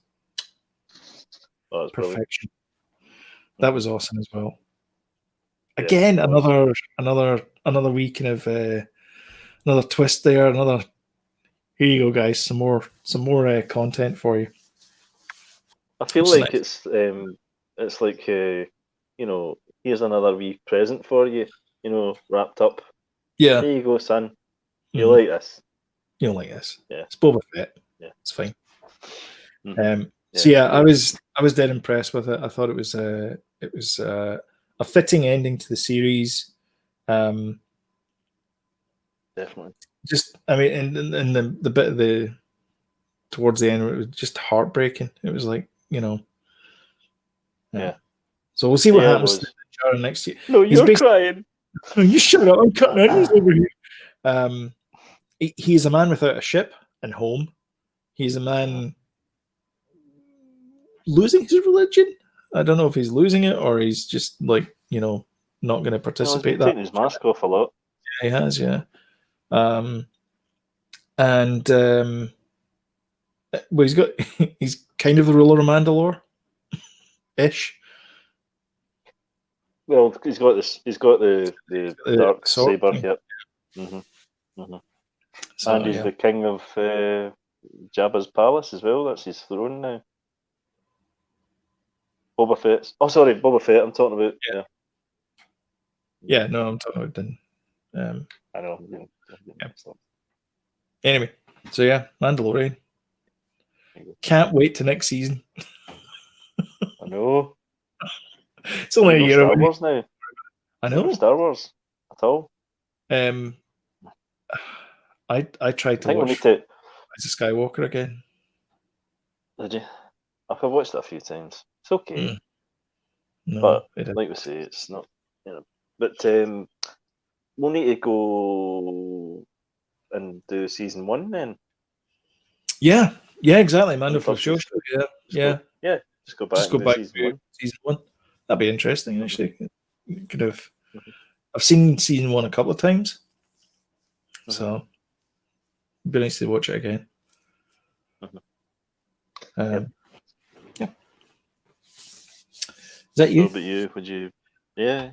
perfection. Brilliant. That was awesome as well. Again, another wee kind of another twist there. Here you go, guys. Some more content for you. I feel like it's like here's another wee present for you. Wrapped up. Yeah. There you go, son. You like this? You don't like this? Yeah. It's Boba Fett. Yeah, it's fine. So I was dead impressed with it. I thought it was a fitting ending to the series. Definitely. Just, I mean, and the bit of towards the end, it was just heartbreaking. It was like, Yeah. So we'll see what happens to Jaren next year. No, you're crying. No, you shut up. I'm cutting onions over here. He is a man without a ship and home. He's a man losing his religion. I don't know if he's losing it or he's just like, not going to participate. He's taking his mask off a lot. Yeah, he has, yeah. Well, he's kind of the ruler of Mandalore, ish. Well, he's got the dark saber. Yep. So, and he's the king of Jabba's palace as well. That's his throne now. Boba Fett. Oh, sorry, Boba Fett. I'm talking about. Yeah, no, I'm talking about Din. I know. Yeah. Anyway, so Mandalorian. Can't wait to next season. I know. It's only a year Star away. Wars now. I know. Star Wars at all. I tried to watch Rise of Skywalker again. Did you? I've watched it a few times. It's okay. No, but like we say, it's not. But we'll need to go and do season 1 then. Yeah, exactly. Mando for sure. Yeah. Just go back to season 1. That'd be interesting, actually. Could have. I've seen season 1 a couple of times, so it'd be nice to watch it again. Yeah. Is that you? What about you? Would you? Yeah.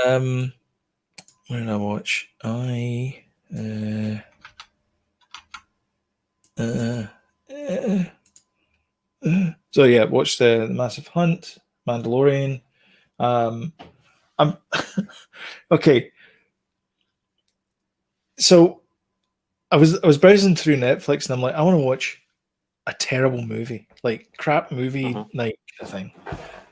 Where did I watch? So yeah, watched the Massive Hunt, Mandalorian. I'm okay. So I was browsing through Netflix and I'm like, I want to watch a terrible movie, like crap movie night kind of thing.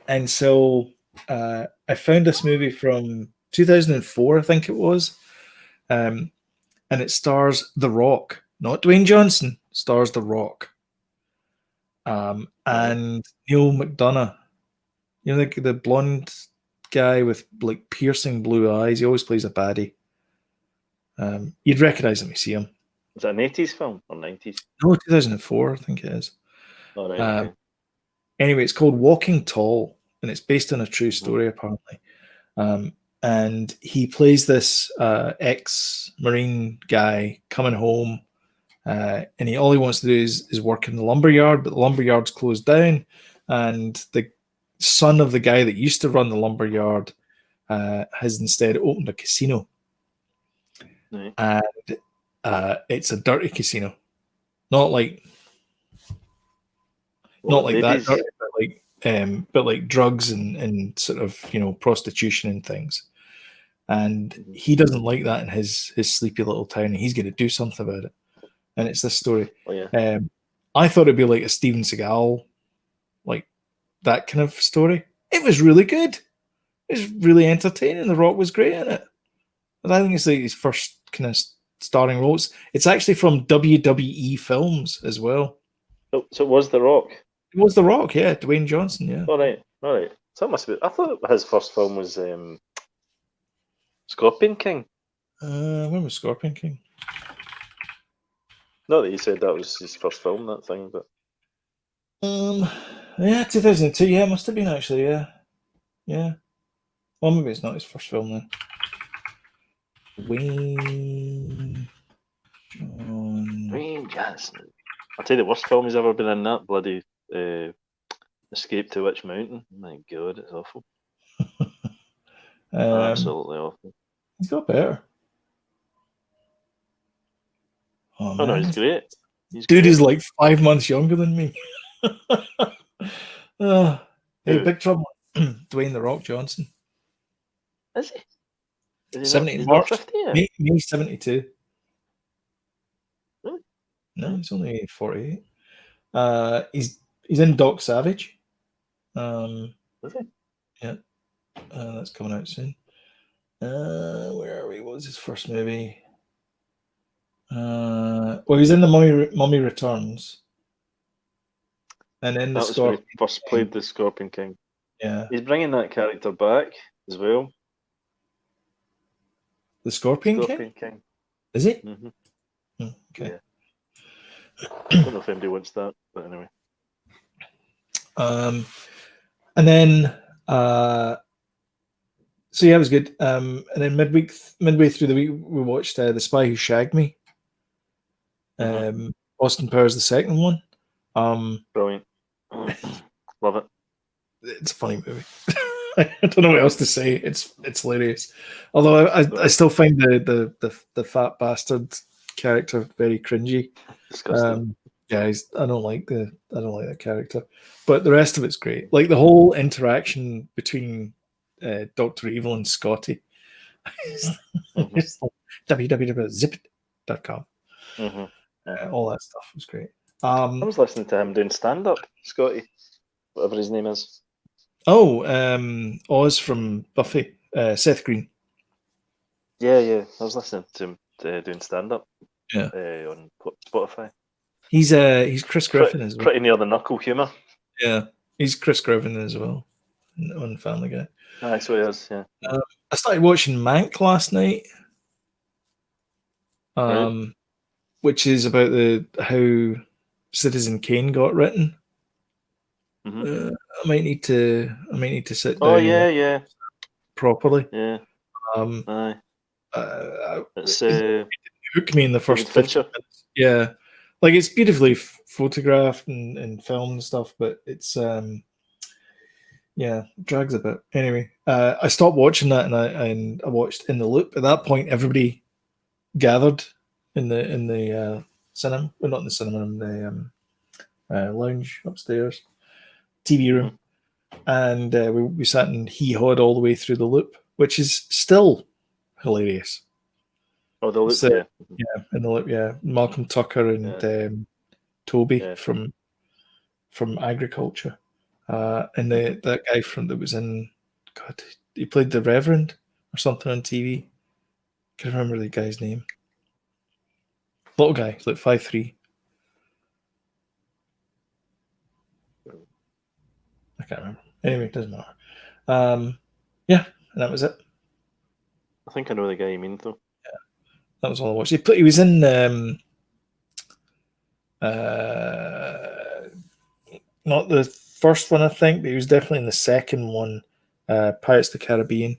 And so I found this movie from 2004, I think it was, and it stars The Rock, not Dwayne Johnson, stars The Rock, and Neil McDonough. You know, the blonde guy with like piercing blue eyes. He always plays a baddie. You'd recognize him if you see him. Is that an 80s film or 90s? No, 2004, I think it is. All right. Okay. Anyway, it's called Walking Tall, and it's based on a true story, apparently. And he plays this ex-Marine guy coming home, and all he wants to do is work in the lumber yard, but the lumber yard's closed down, and the son of the guy that used to run the lumber yard has instead opened a casino. Right. And it's a dirty casino, not like ladies? that dirty, but like drugs and sort of prostitution and things. And he doesn't like that in his sleepy little town, and he's going to do something about it. And it's this story. Oh yeah. I thought it'd be like a Steven Seagal, like that kind of story. It was really good. It was really entertaining. The Rock was great in it. And I think it's like his first kind of starring roles. It's actually from WWE films as well. So it was The Rock. It was The Rock, yeah, Dwayne Johnson, yeah. All right. So that must be. I thought his first film was Scorpion King. When was Scorpion King? Not that you said that was his first film, that thing, but yeah, 2002. Yeah, it must have been actually. Yeah. Well, maybe it's not his first film then. Dwayne Johnson. I'll tell you the worst film he's ever been in. That bloody Escape to Witch Mountain. My God, it's awful. Absolutely awful. He's got better. Oh, no, he's great. Dude is like 5 months younger than me. Hey, Big Trouble. Dwayne The Rock Johnson. Is he? 70 March. 50 yet? May 72. Really? No, he's only 48. He's in Doc Savage. Is he? Yeah. That's coming out soon. Where are we? What was his first movie? Well, he's in the Mummy Returns, and then that was when he first played the Scorpion King. Yeah, he's bringing that character back as well. The Scorpion King? Is he? Mm-hmm. Okay. Yeah. I don't know if anybody wants that, but anyway. And then so yeah, it was good. And then midway through the week, we watched The Spy Who Shagged Me. Austin Powers, the second one. Brilliant. Love it. It's a funny movie. I don't know what else to say. It's hilarious. Although I still find the fat bastard character very cringy. Disgusting. Yeah, I don't like that character, but the rest of it's great. Like the whole interaction between Dr. Evil and Scotty. www.zipit.com. All that stuff was great. I was listening to him doing stand-up, Scotty, whatever his name is. Oh, Oz from Buffy, Seth Green. Yeah. I was listening to him doing stand-up. Yeah. On Spotify. He's Chris Griffin as well. Pretty near the knuckle humour. Yeah, he's Chris Griffin as well on Family Guy. Aye, so he is. Yeah. I started watching Mank last night. Right. Which is about how Citizen Kane got written. Mm-hmm. I might need to sit down. Oh yeah. Properly. Yeah. Aye. It's hooked me in the first 15 minutes. Yeah, like it's beautifully photographed and filmed and stuff, but it's drags a bit. Anyway, I stopped watching that and I watched In the Loop. At that point, everybody gathered in the cinema. Well, not in the cinema, in the lounge upstairs. TV room, and we sat and hee-hawed all the way through the loop, which is still hilarious. Oh, the loop, So, yeah. yeah, in the loop, yeah. Malcolm Tucker and Toby from Agriculture, and that guy that was in, God, he played the Reverend or something on TV. Can't remember the guy's name. Little guy, like 5'3". I can't remember. Anyway, it doesn't matter. Yeah, and that was it. I think I know the guy you mean, though. Yeah, that was all I watched. He was in not the first one, I think, but he was definitely in the second one, Pirates of the Caribbean,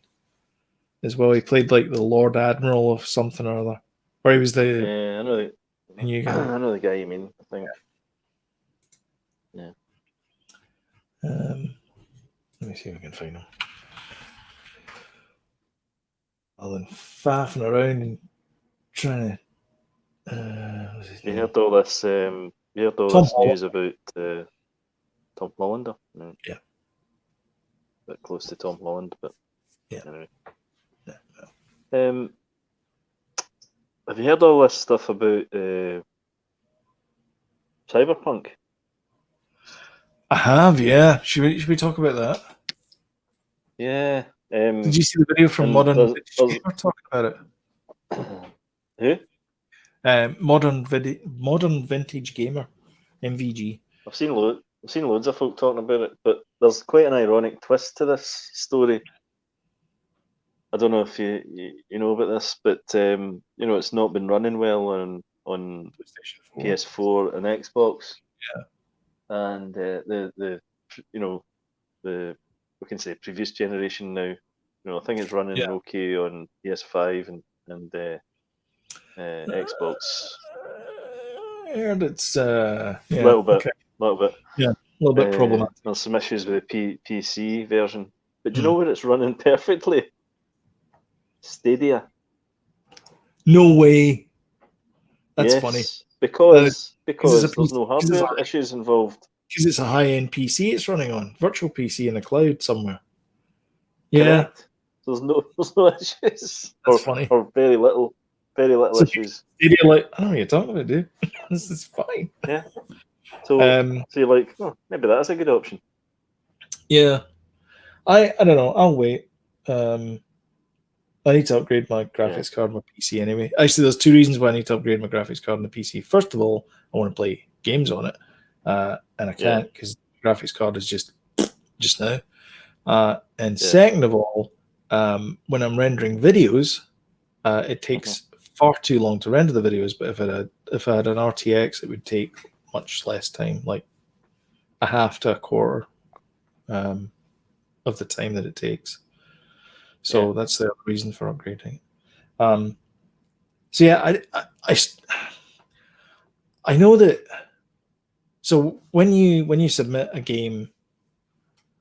as well. He played like the Lord Admiral of something or other, or he was the Yeah, I know new guy. I know the guy you mean, I think. Yeah. Let me see if I can find him. Other than faffing around and trying to. You heard all this? You heard all Tom this news about Tom Holland? No. Yeah. A bit close to Tom Holland, but yeah. Anyway. Yeah. Have you heard all this stuff about Cyberpunk? I have, yeah. Should we talk about that? Yeah. Did you see the video from Modern Vintage Gamer talking about it? Who? Modern Vintage Gamer, MVG. I've seen loads of folk talking about it, but there's quite an ironic twist to this story. I don't know if you know about this, but it's not been running well on PS4 and Xbox. Yeah. And the we can say previous generation now. I think it's running okay on PS5 and Xbox. I heard it's a little bit. Yeah, a little bit problematic. There's some issues with the PC version, but do you know where it's running perfectly? Stadia. No way. That's funny. Because there's no hardware issues involved. Because it's a high-end PC it's running on, virtual PC in the cloud somewhere. Yeah. Correct. There's no issues. That's funny. Or very little issues. Stadia, like, I don't know what you're talking about, dude. This is fine. Yeah. So you're like, maybe that's a good option. Yeah. I don't know. I'll wait. I need to upgrade my graphics card on my PC anyway. Actually, there's two reasons why I need to upgrade my graphics card on the PC. First of all, I want to play games on it, and I can't because the graphics card is just now. And second of all, when I'm rendering videos, it takes far too long to render the videos. But if I had an RTX, it would take much less time, like a half to a quarter of the time that it takes. So that's the other reason for upgrading. So yeah, I know that. So when you submit a game,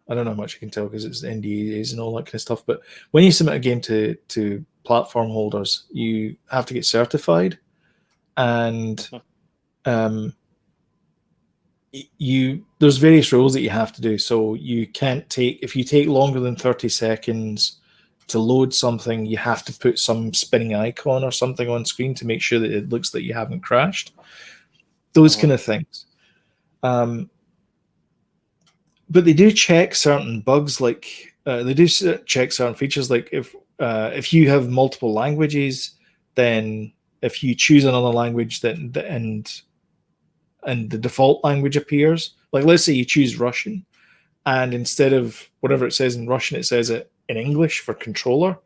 I don't know how much you can tell because it's NDAs and all that kind of stuff. But when you submit a game to platform holders, you have to get certified, and there's various rules that you have to do. So you can't if you take longer than 30 seconds to load something, you have to put some spinning icon or something on screen to make sure that it looks like you haven't crashed. Those kind of things. But they do check certain bugs, like they do check certain features, like if you have multiple languages, then if you choose another language and the default language appears, like let's say you choose Russian, and instead of whatever it says in Russian, it says it in English for controller,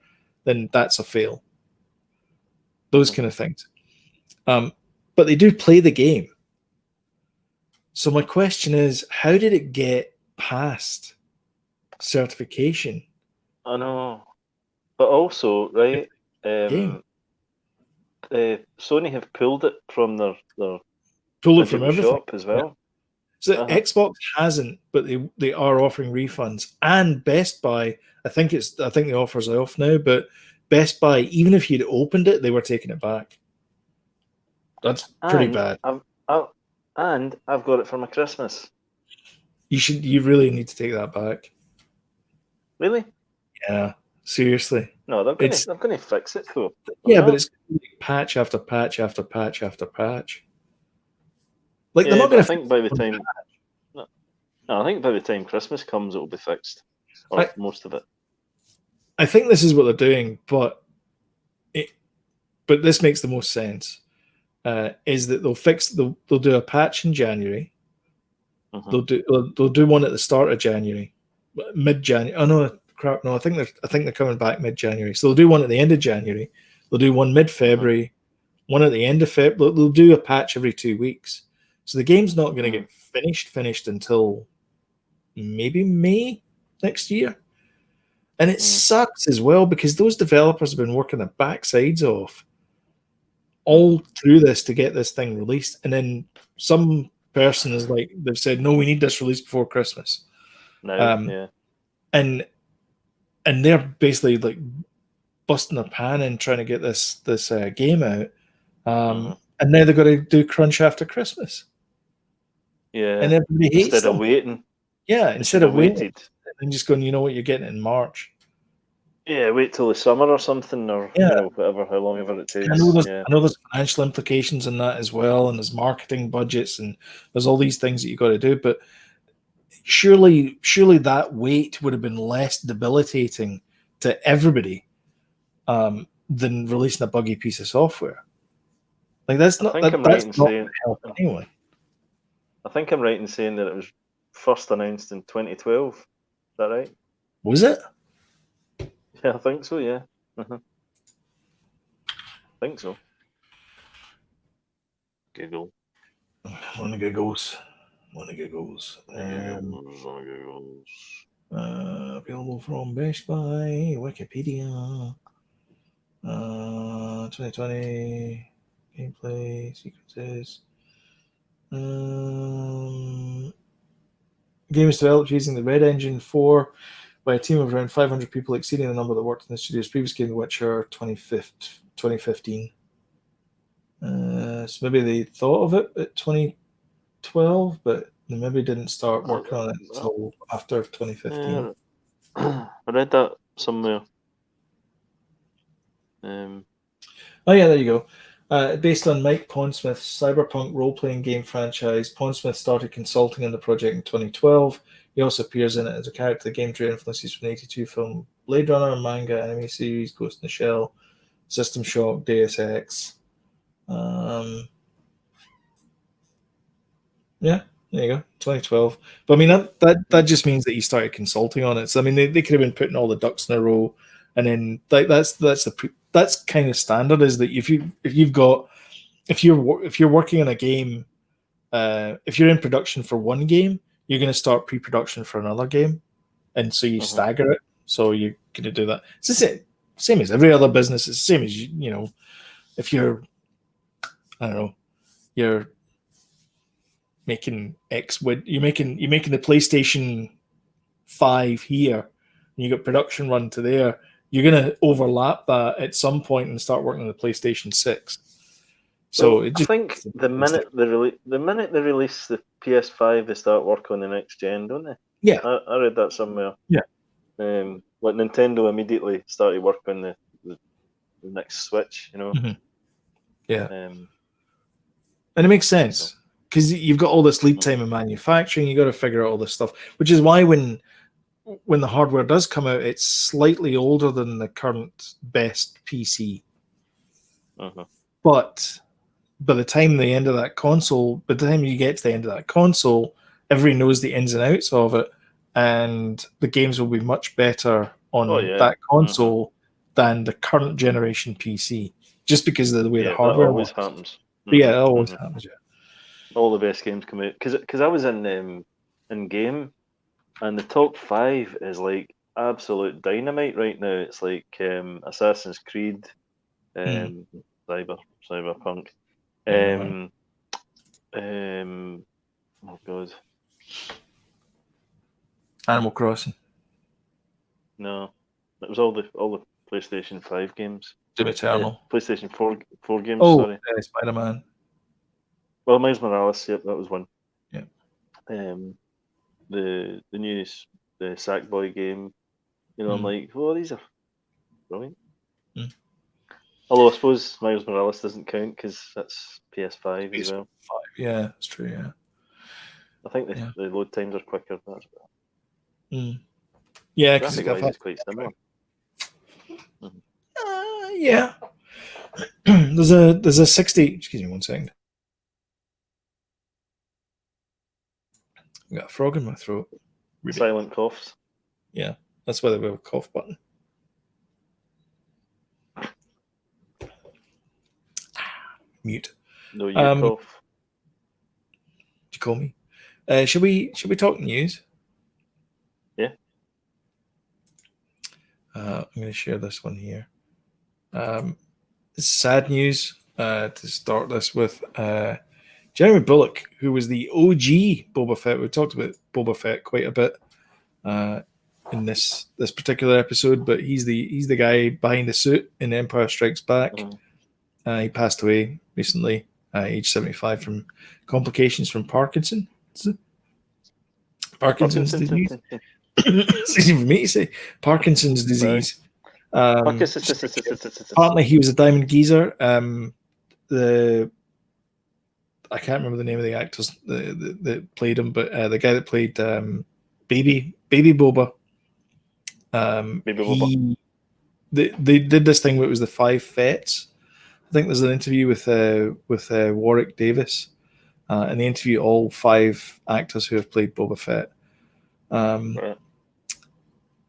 then that's a fail. Those kind of things. But they do play the game. So my question is, how did it get past certification? I know. But also, right, Sony have pulled it from their everything shop as well. So Xbox hasn't, but they are offering refunds. And Best Buy, I think the offer's off now, but Best Buy, even if you'd opened it, they were taking it back. That's pretty bad. I've got it for my Christmas. You really need to take that back. Really? Yeah, seriously. No, they're going to fix it though. Yeah, but it's patch after patch after patch after patch. Like they're not going I to. think by the time, no, I think by the time Christmas comes, it'll be fixed, or most of it. I think this is what they're doing, but this makes the most sense. Is that they'll do a patch in January. Mm-hmm. They'll do one at the start of January, mid-January. Oh no, crap! No, I think they're coming back mid-January. So they'll do one at the end of January. They'll do one mid-February, one at the end of February. They'll do a patch every 2 weeks. So the game's not going to get finished until maybe May next year. And it sucks as well because those developers have been working their backsides off all through this to get this thing released. And then some person is like, they've said, no, we need this released before Christmas. Yeah. And they're basically like busting their pan and trying to get this game out. And now they've got to do crunch after Christmas. Yeah. And everybody hates instead of waiting. Yeah, instead of waiting and just going, you know what, you're getting in March. Yeah, wait till the summer or something, or whatever, how long ever it takes. I know there's financial implications in that as well, and there's marketing budgets, and there's all these things that you got to do. But surely that wait would have been less debilitating to everybody than releasing a buggy piece of software. Like that's not help anyone. I think I'm right in saying that it was first announced in 2012. Is that right? Was it? Yeah, I think so. Yeah, I think so. Google. One of giggles. Available from Best Buy, Wikipedia. 2020 gameplay sequences. Game is developed using the Red Engine 4 by a team of around 500 people, exceeding the number that worked in the studio's previous game, The Witcher 2015. So maybe they thought of it at 2012, but they maybe didn't start working on it until after 2015. I read that somewhere. Oh yeah, there you go. Based on Mike Pondsmith's cyberpunk role-playing game franchise, Pondsmith started consulting on the project in 2012. He also appears in it as a character. The game drew influences from the 1982 film Blade Runner, manga, anime series, Ghost in the Shell, System Shock, Deus Ex. Yeah, there you go, 2012. But I mean, that just means that he started consulting on it. So I mean, they could have been putting all the ducks in a row, and then that's kind of standard. Is that if you're working on a game, if you're in production for one game, you're going to start pre-production for another game, and so you stagger it. So you're going to do that. It's the same as every other business. It's the same as if you're, I don't know, you're making you're making the PlayStation 5 here, and you got production run to there. You're going to overlap that at some point and start working on the PlayStation 6. So I think the minute they release the PS5, they start work on the next gen, don't they? Yeah, I read that somewhere. Yeah, like Nintendo immediately started work on the next Switch. Yeah, and it makes sense because you've got all this lead time in manufacturing. You got to figure out all this stuff, which is why when the hardware does come out, it's slightly older than the current best PC. But by the time you get to the end of that console, everybody knows the ins and outs of it, and the games will be much better on that console than the current generation PC, just because of the way the hardware always happens. Yeah, it always happens. Yeah, all the best games come out because I was in game, and the top 5 is like absolute dynamite right now. It's like Assassin's Creed, Cyberpunk. Oh god, Animal Crossing. No, it was all the PlayStation 5 games. Doom Eternal. PlayStation 4 games. Oh, sorry. Spider-Man. Well, Miles Morales. Yep, that was one. Yeah. the new the Sackboy game. You know, I'm like, oh, these are brilliant. Although I suppose Miles Morales doesn't count because that's PS5 as well. Yeah, that's true. Yeah, I think the load times are quicker. That's yeah, because it's quite similar. Yeah. there's a 60. Excuse me 1 second. I got a frog in my throat. Silent coughs. Yeah, that's why they have a cough button. Mute. No, you cough. Did you call me? Should we talk news? Yeah. I'm going to share this one here. It's sad news to start this with. Jeremy Bulloch, who was the OG Boba Fett. We talked about Boba Fett quite a bit in this particular episode, but he's the guy behind the suit in Empire Strikes Back. He passed away recently, age 75, from complications from Parkinson's disease. It's easy for me to say. Parkinson's disease. Apparently, he was a diamond geezer. I can't remember the name of the actors that played him, but the guy that played Baby Boba. They did this thing where it was the 5 Fets. I think there's an interview with Warwick Davis, and they interview all 5 actors who have played Boba Fett.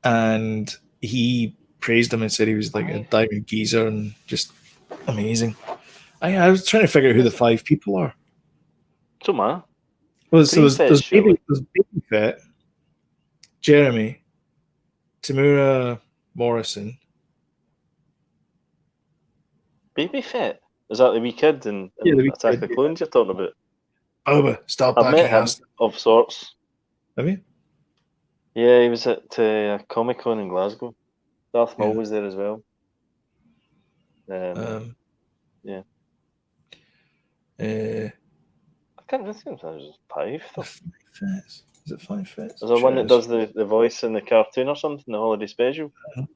And he praised him and said he was like a diamond geezer and just amazing. I was trying to figure out who the 5 people are. So man. Well, so there's Baby Fett, Jeremy, Tamura Morrison. Baby Fett? Is that the wee kid in Attack of the Clones you're talking about? Boba, stop I've met him us. of sorts. Have you? Yeah, he was at Comic Con in Glasgow. Darth Maul was there as well. Yeah. I can't remember if it was 5. Is it 5 Fets? Is there one that does the voice in the cartoon or something, the holiday special? And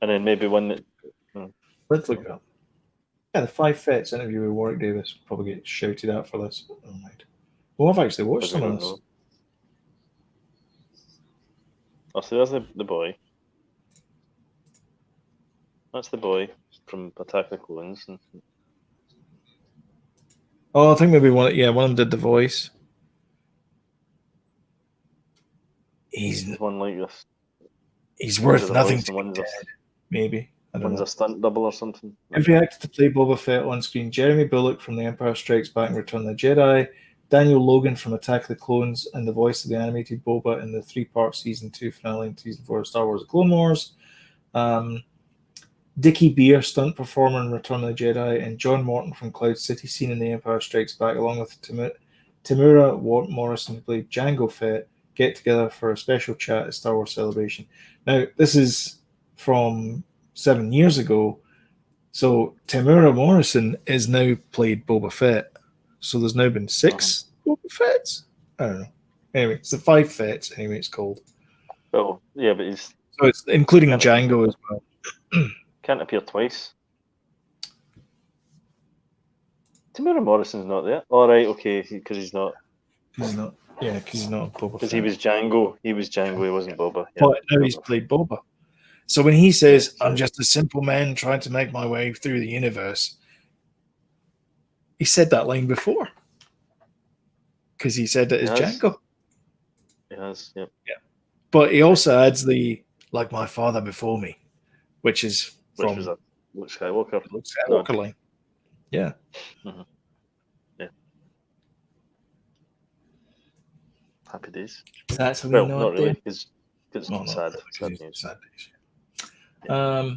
then maybe one that... Let's look it up. Yeah, the 5 Fets interview with Warwick Davis will probably get shouted at for this. Oh my. Well, I've actually watched some of this. Oh, so there's the boy. That's the boy from Attack of the Clones. Oh, I think maybe one of them did the voice. He's one like this. He's worth nothing to me dead. Maybe. One's a stunt double or something. Every actor to play Boba Fett on screen: Jeremy Bulloch from The Empire Strikes Back and Return of the Jedi, Daniel Logan from Attack of the Clones, and the voice of the animated Boba in the 3-part Season 2 finale and Season 4 of Star Wars: The Clone Wars. Dickie Beer, stunt performer in Return of the Jedi, and John Morton from Cloud City, seen in The Empire Strikes Back, along with Tamura Morrison, who played Jango Fett, get together for a special chat at Star Wars Celebration. Now, this is from 7 years ago, so Tamura Morrison is now played Boba Fett. So there's now been 6 Boba Fetts? I don't know. Anyway, it's the 5 Fetts, anyway, it's called. Oh, yeah, but he's... So it's including Jango as well. Can't appear twice. Tamura Morrison's not there. All right, okay, because he's not. He's not. Yeah, because he's not Boba Fett. Because he was Jango. He wasn't Boba. Yeah, but now he's played Boba. So when he says, "I'm just a simple man trying to make my way through the universe," he said that line before. Because he said that as Jango. He has, yep. Yeah. But he also adds the "like my father before me," which is from was a Luke Skywalker. Luke Skywalker line. Yeah. Mm-hmm. Yeah. Happy days. That's well, not really, because it's sad. Sad news. Yeah.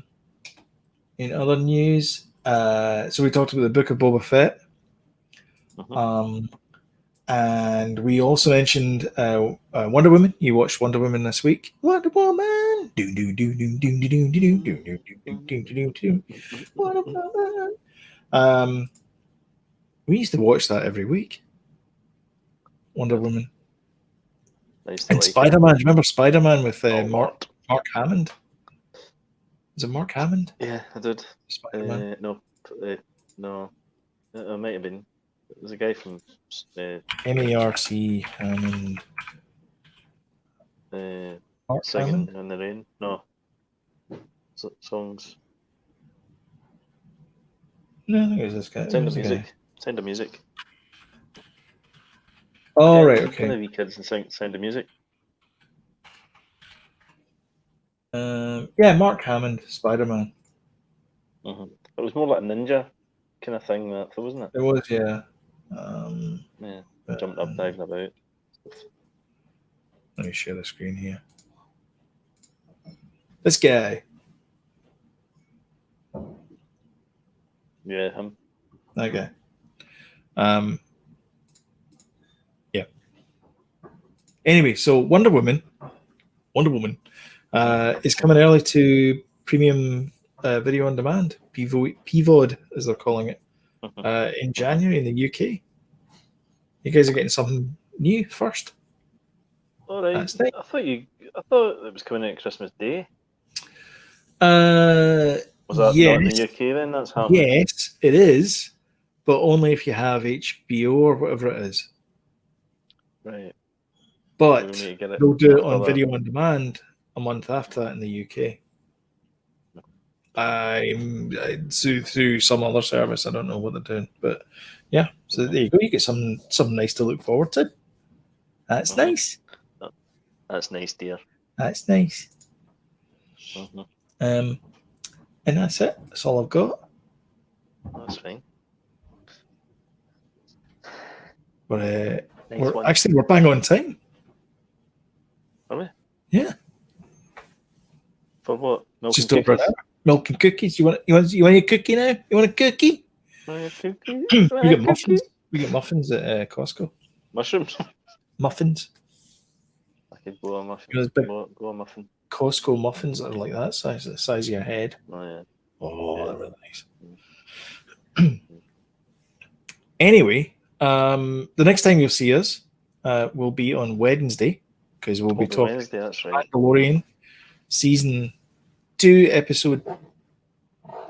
In other news, so we talked about the Book of Boba Fett. Mm-hmm. And we also mentioned Wonder Woman. You watched Wonder Woman this week. Wonder Woman. Wonder Woman. We used to watch that every week. Wonder Woman. Nice to And like Spider-Man. Do you remember Spider-Man with it. Mark Hammond? Is it Mark Hammond? Yeah, I did. Spider-Man. No, no, it might have been. There's a guy from M-A-R-C Hammond. Mark Singing Hammond? in the Rain. No, songs. No, I think it was this guy. Sound Who's of the Music. guy? Sound of Music. Oh, Yeah, right, One okay. of the wee kids and sing Sound of Music. Yeah, Mark Hammond, Spider-Man. It was more like a ninja kind of thing, that wasn't it? It was, yeah. Yeah, jumping up, diving about. Let me share the screen here. This guy. Yeah, him. That guy. Yeah. Anyway, so Wonder Woman is coming early to premium video on demand, PVOD as they're calling it, in January in the UK. You guys are getting something new first. All right. That's nice. I thought it was coming out Christmas Day. Was that yes, not in the UK then? That's happening. Yes, it is, but only if you have HBO or whatever it is. Right. But We need to get it they'll do it after on that. video on demand a month after that in the UK. Through some other service. I don't know what they're doing, but yeah. So there you go. You get something nice to look forward to. That's nice. That's nice, dear. That's nice. And that's it. That's all I've got. That's fine. But Nice we're bang on time. Are we? Yeah. For what? Milk Just and over an cookies? hour. Milk and cookies. You want a cookie now? You want a cookie? We get muffins. We get muffins at Costco. Mushrooms? Muffins. I could go a muffin. You know, big Go a muffin. Costco muffins that are like that size, the size of your head. Oh yeah. Oh, they're really nice. Anyway, the next time you'll see us will be on Wednesday, because we'll be talking Wednesday, that's right. Mandalorian Season 2, Episode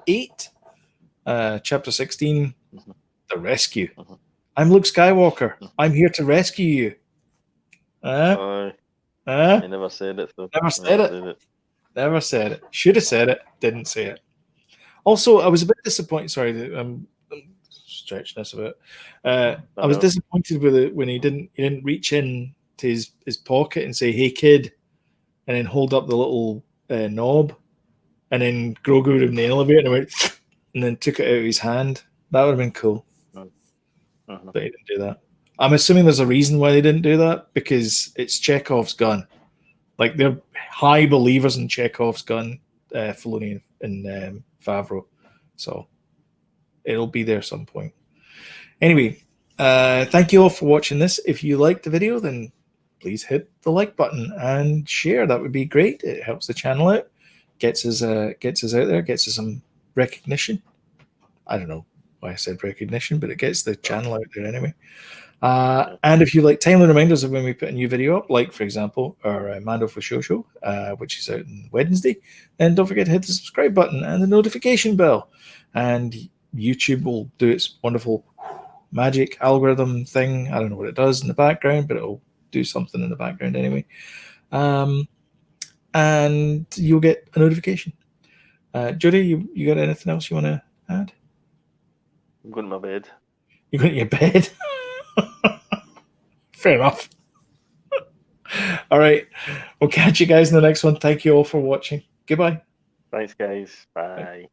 8, Chapter 16, The Rescue. I'm Luke Skywalker. I'm here to rescue you. I never said it, though. Never said it. Never said it. Should have said it. Didn't say it. Also, I was a bit disappointed. Sorry, I'm stretching this a bit. I was disappointed with it when he didn't reach in to his pocket and say, "Hey, kid," and then hold up the little knob, and then Grogu was in the elevator and went, and then took it out of his hand. That would have been cool. But he didn't do that. I'm assuming there's a reason why they didn't do that, because it's Chekhov's gun. Like, they're high believers in Chekhov's gun, Filoni and Favreau. So it'll be there some point. Anyway, thank you all for watching this. If you liked the video, then please hit the like button and share. That would be great. It helps the channel out, gets us out there, gets us some recognition. I don't know why I said recognition, but it gets the channel out there anyway. And if you like timely reminders of when we put a new video up, like, for example, our Mando for Show, which is out on Wednesday, then don't forget to hit the subscribe button and the notification bell. And YouTube will do its wonderful magic algorithm thing. I don't know what it does in the background, but it'll do something in the background anyway. And you'll get a notification. Jody, you got anything else you want to add? I'm going to my bed. You're going to your bed? Fair enough. All right. We'll catch you guys in the next one. Thank you all for watching. Goodbye. Thanks, guys. Bye.